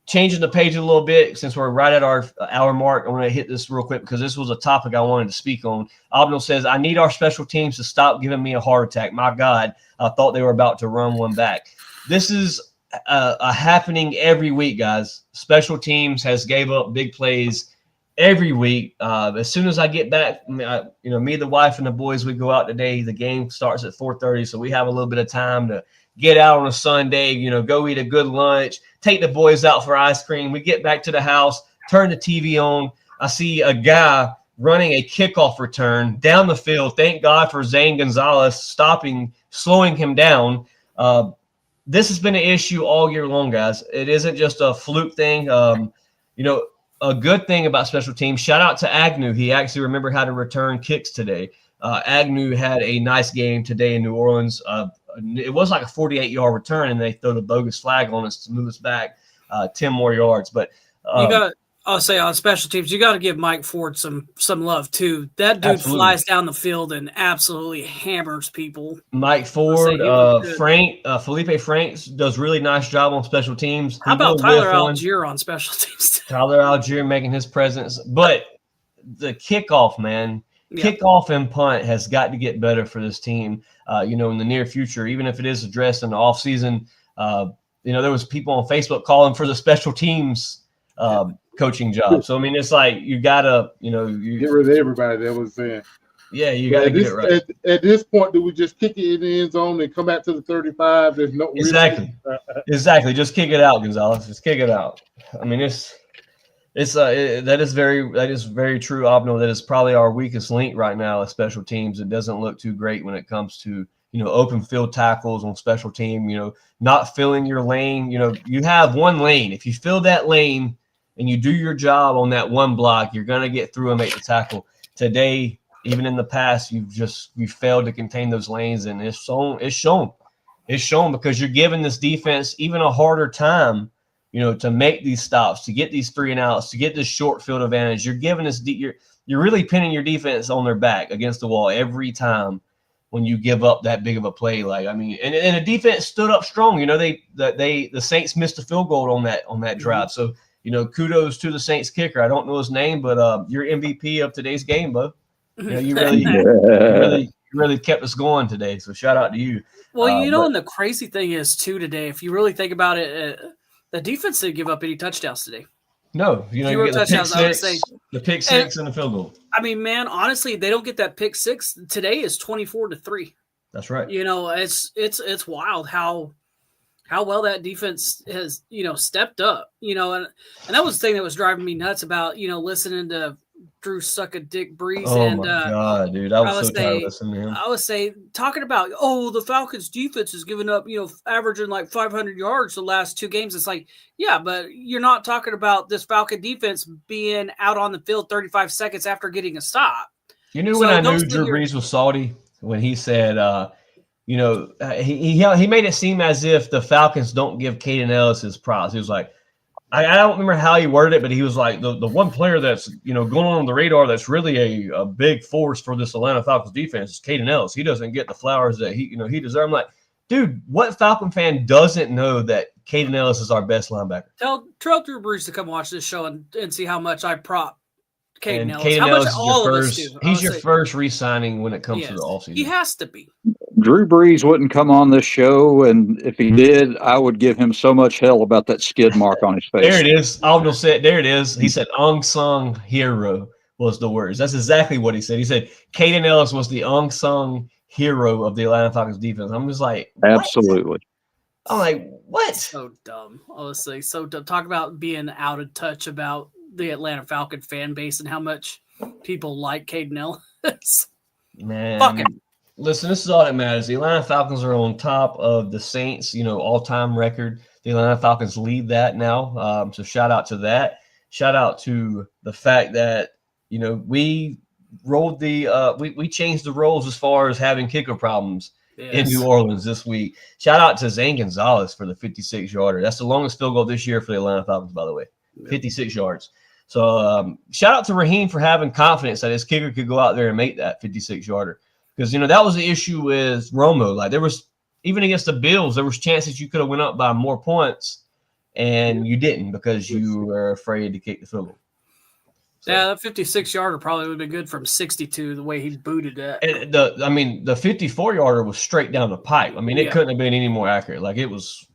Changing the page a little bit since we're right at our hour mark. I want to hit this real quick because this was a topic I wanted to speak on. Abnel says, I need our special teams to stop giving me a heart attack. My God, I thought they were about to run one back. This is a happening every week, guys. Special teams has gave up big plays every week. As soon as I get back, me, the wife, and the boys, we go out today. The game starts at 4:30, so we have a little bit of time to get out on a Sunday, go eat a good lunch, take the boys out for ice cream. We get back to the house, turn the TV on. I see a guy running a kickoff return down the field. Thank God for Zane Gonzalez slowing him down. This has been an issue all year long, guys. It isn't just a fluke thing. A good thing about special teams, shout out to Agnew. He actually remembered how to return kicks today. Agnew had a nice game today in New Orleans. It was like a 48-yard return, and they throw the bogus flag on us to move us back 10 more yards. But I'll say on special teams, you got to give Mike Ford some love too. That dude flies down the field and absolutely hammers people. Mike Ford, Felipe Franks does really nice job on special teams. How about Tyler Algier on special teams? Tyler Algier making his presence, but the kickoff, man, kickoff and punt has got to get better for this team. In the near future, even if it is addressed in the offseason. There was people on Facebook calling for the special teams coaching job. So, it's like you got to, get rid of everybody that was saying. Yeah, you got to get it right. At this point, do we just kick it in the end zone and come back to the 35? There's no Exactly. Just kick it out, Gonzalez. Just kick it out. That is very true, Abno. That is probably our weakest link right now as special teams. It doesn't look too great when it comes to open field tackles on special team. Not filling your lane. You have one lane. If you fill that lane and you do your job on that one block, you're gonna get through and make the tackle. Today, even in the past, you failed to contain those lanes, and it's shown because you're giving this defense even a harder time. To make these stops, to get these 3 and outs, to get this short field advantage. You're giving this, you're really pinning your defense on their back against the wall every time when you give up that big of a play. And the defense stood up strong. The Saints missed a field goal on that drive. So, kudos to the Saints kicker. I don't know his name, but you're MVP of today's game, bud. You really kept us going today. So shout out to you. Well, and the crazy thing is too today, if you really think about it, the defense didn't give up any touchdowns today. No, you get the pick six and the field goal. I mean, man, honestly, they don't get that pick six. Today is 24-3. That's right. It's wild how well that defense has, stepped up, and that was the thing that was driving me nuts about, listening to Drew suck a dick Breeze. Oh my God, dude. I was so tired of listening to him. I was talking about, the Falcons defense is giving up, averaging like 500 yards the last 2 games. It's like, yeah, but you're not talking about this Falcon defense being out on the field 35 seconds after getting a stop. When I knew Drew Brees was salty? When he said, he made it seem as if the Falcons don't give Caden Ellis his props. He was like, I don't remember how he worded it, but he was like, the one player that's going on the radar that's really a big force for this Atlanta Falcons defense is Caden Ellis. He doesn't get the flowers that he deserves. I'm like, dude, what Falcon fan doesn't know that Caden Ellis is our best linebacker? Tell Drew Brees to come watch this show and see how much I prop Caden Ellis. Caden Ellis he's your first re-signing when it comes to the offseason. He has to be. Drew Brees wouldn't come on this show, and if he did, I would give him so much hell about that skid mark on his face. There it is. Aldo said, there it is. He said, unsung hero was the words. That's exactly what he said. He said, Caden Ellis was the unsung hero of the Atlanta Falcons defense. I'm just like, what? Absolutely. I'm like, what? So dumb. Honestly, so dumb. Talk about being out of touch about the Atlanta Falcon fan base and how much people like Caden Ellis. Man. Fuck him. Listen, this is all that matters. The Atlanta Falcons are on top of the Saints, all-time record. The Atlanta Falcons lead that now. So shout out to that. Shout out to the fact that, we rolled we changed the roles as far as having kicker problems in New Orleans this week. Shout out to Zane Gonzalez for the 56-yarder. That's the longest field goal this year for the Atlanta Falcons, by the way. 56 yards. So shout out to Raheem for having confidence that his kicker could go out there and make that 56-yarder. Because, that was the issue with Romo. Like, there was, even against the Bills, there was chances you could have went up by more points, and you didn't because you were afraid to kick the field goal. So, yeah, that 56-yarder probably would have been good from 62, the way he booted that. And the 54-yarder was straight down the pipe. I mean, it couldn't have been any more accurate. Like, it was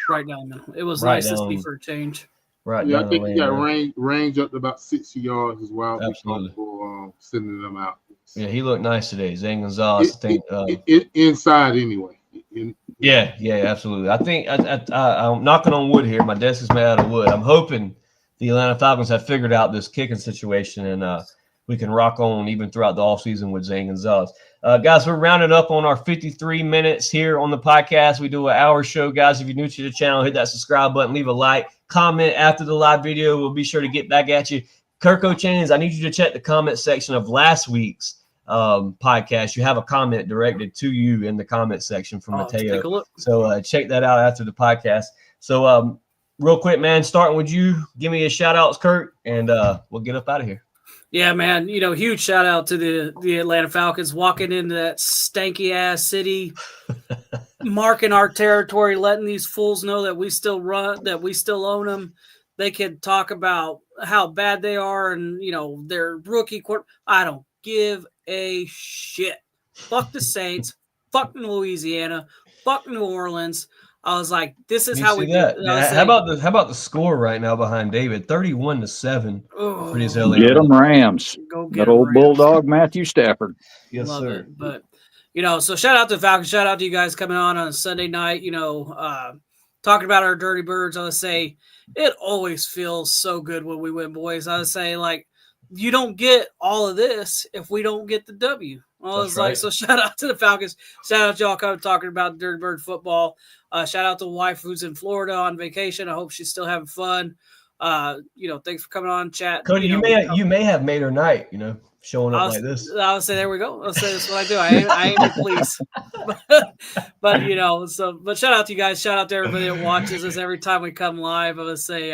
right down there. It was nice to see for a change. Right. Yeah, I think he got range up to about 60 yards as well. Absolutely. For sending them out. Yeah, he looked nice today. Zane Gonzalez, I think. Inside anyway. Yeah, absolutely. I think I'm knocking on wood here. My desk is made out of wood. I'm hoping the Atlanta Falcons have figured out this kicking situation and we can rock on even throughout the offseason with Zane Gonzalez. Guys, we're rounding up on our 53 minutes here on the podcast. We do an hour show, guys. If you're new to the channel, hit that subscribe button, leave a like, comment after the live video. We'll be sure to get back at you. Kirko Chains, I need you to check the comment section of last week's podcast. You have a comment directed to you in the comment section from Mateo. Take a look. So check that out after the podcast. So real quick, man, starting with you, give me a shout out, Kurt, and we'll get up out of here. Yeah, man, huge shout out to the Atlanta Falcons walking into that stanky ass city, marking our territory, letting these fools know that we still run, that we still own them. They can talk about how bad they are and, their rookie quarter. I don't give a shit. Fuck the Saints. Fuck Louisiana. Fuck New Orleans. I was like, this is how we do it. How about the score right now behind David? 31-7 for these LA. Get them Rams. Go get that old Rams. Bulldog Matthew Stafford. Yes, Love sir. it. But, so shout out to the Falcons. Shout out to you guys coming on a Sunday night, talking talking about our Dirty Birds, I would say it always feels so good when we win, boys. I would say, like, you don't get all of this if we don't get the W. Well, it's like, so shout out to the Falcons. Shout out to y'all coming talking about Dirty Bird football. Shout out to the wife who's in Florida on vacation. I hope she's still having fun. Thanks for coming on, chat. Cody, you may have made her night, showing up like this. I would say, there we go. I'll say that's what I do. I aim to please. But shout out to you guys. Shout out to everybody that watches us every time we come live. I would say,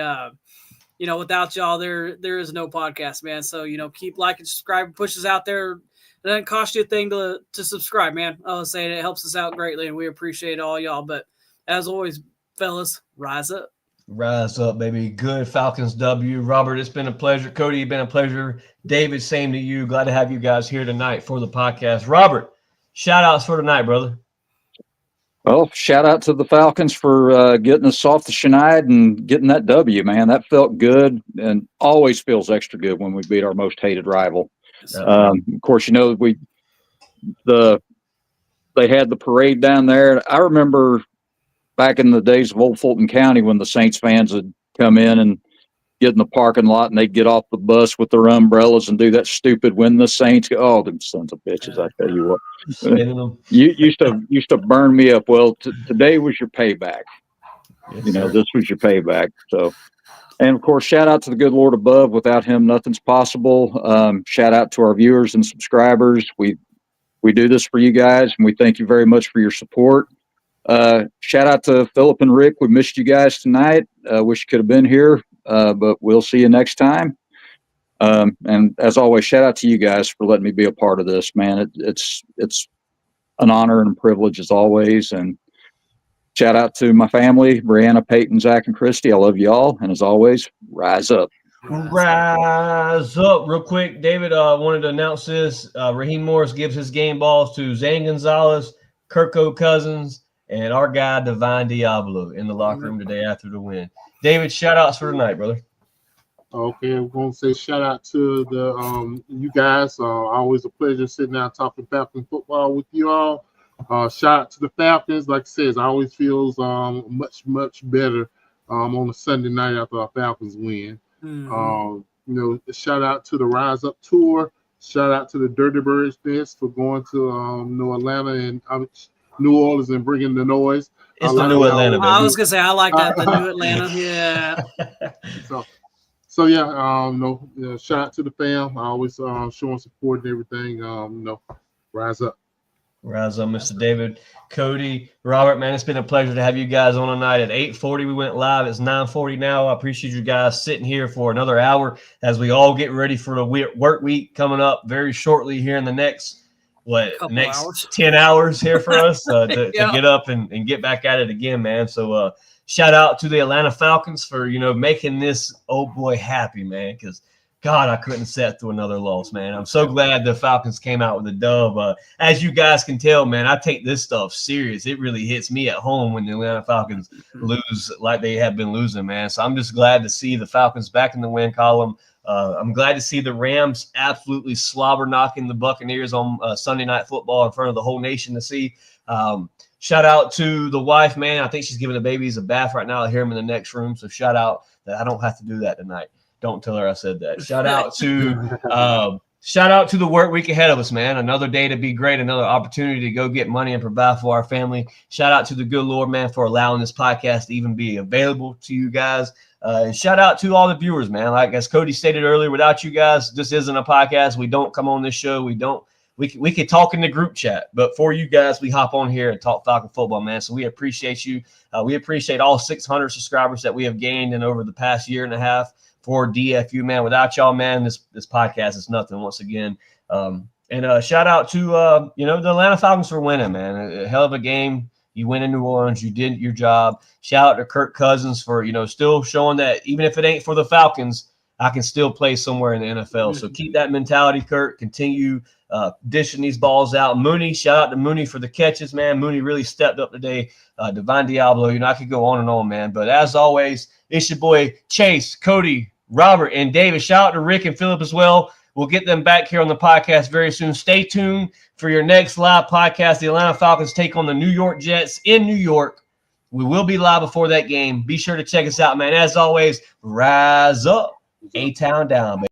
without y'all, there is no podcast, man. So, keep liking, subscribe, push us out there. It doesn't cost you a thing to subscribe, man. I was saying it helps us out greatly, and we appreciate all y'all. But as always, fellas, rise up. Rise up, baby. Good Falcons W. Robert, it's been a pleasure. Cody, it's been a pleasure. David, same to you. Glad to have you guys here tonight for the podcast. Robert, shout outs for tonight, brother. Well, shout out to the Falcons for getting us off the schneid and getting that W, man. That felt good and always feels extra good when we beat our most hated rival. Of course, they had the parade down there. I remember back in the days of old Fulton County when the Saints fans would come in and get in the parking lot and they'd get off the bus with their umbrellas and do that stupid "When the Saints Go." Oh, them sons of bitches! I tell you what, you used to burn me up. Well, today was your payback. Yes, this was your payback. So. And, of course, shout out to the good Lord above. Without him, nothing's possible. Shout out to our viewers and subscribers. We do this for you guys, and we thank you very much for your support. Shout out to Philip and Rick. We missed you guys tonight. Wish you could have been here, but we'll see you next time. And, as always, shout out to you guys for letting me be a part of this, man. It's an honor and a privilege as always, and shout out to my family, Brianna, Peyton, Zach, and Christy. I love y'all. And as always, rise up. Rise up. Real quick, David wanted to announce this. Raheem Morris gives his game balls to Zane Gonzalez, Kirko Cousins, and our guy, Divine Diablo, in the locker room today after the win. David, shout outs for tonight, brother. Okay, I'm going to say shout out to the you guys. Always a pleasure sitting down talking Falcon football with you all. Shout out to the Falcons. Like I said, it always feels much, much better on a Sunday night after our Falcons win. Shout out to the Rise Up Tour. Shout out to the Dirty Birds Fest for going to New Atlanta and New Orleans and bringing the noise. It's the New Atlanta, baby. I was going to say, I like that, the New Atlanta. Yeah. So yeah, shout out to the fam. I always showing support and everything. Rise up. Rise up, Mr. David, Cody, Robert, man, it's been a pleasure to have you guys on tonight. At 8:40, we went live. It's 9:40 now. I appreciate you guys sitting here for another hour as we all get ready for the work week coming up very shortly here in the next, hours. 10 hours here for us to get up and get back at it again, man. So shout out to the Atlanta Falcons for, making this old boy happy, man, because God, I couldn't sit through another loss, man. I'm so glad the Falcons came out with a dub. As you guys can tell, man, I take this stuff serious. It really hits me at home when the Atlanta Falcons lose like they have been losing, man. So I'm just glad to see the Falcons back in the win column. I'm glad to see the Rams absolutely slobber knocking the Buccaneers on Sunday Night Football in front of the whole nation to see. Shout out to the wife, man. I think she's giving the babies a bath right now. I hear them in the next room. So shout out that I don't have to do that tonight. Don't tell her I said that. Shout out to the work week ahead of us, man. Another day to be great, another opportunity to go get money and provide for our family. Shout out to the good Lord, man, for allowing this podcast to even be available to you guys. And shout out to all the viewers, man. Like as Cody stated earlier, without you guys, this isn't a podcast. We don't come on this show. We could talk in the group chat, but for you guys, we hop on here and talk Falcon football, man. So we appreciate you. We appreciate all 600 subscribers that we have gained in over the past year and a half. For DFU, man. Without y'all, man, this podcast is nothing once again. And shout out to, the Atlanta Falcons for winning, man. A hell of a game. You win in New Orleans. You did your job. Shout out to Kirk Cousins for, still showing that even if it ain't for the Falcons, I can still play somewhere in the NFL. So keep that mentality, Kirk. Continue dishing these balls out. Mooney, shout out to Mooney for the catches, man. Mooney really stepped up today. Divine Diablo, I could go on and on, man. But as always, it's your boy Chase, Cody, Robert, and David. Shout out to Rick and Philip as well. We'll get them back here on the podcast very soon. Stay tuned for your next live podcast. The Atlanta Falcons take on the New York Jets in New York. We will be live before that game. Be sure to check us out, man. As always, rise up, A-Town down, baby.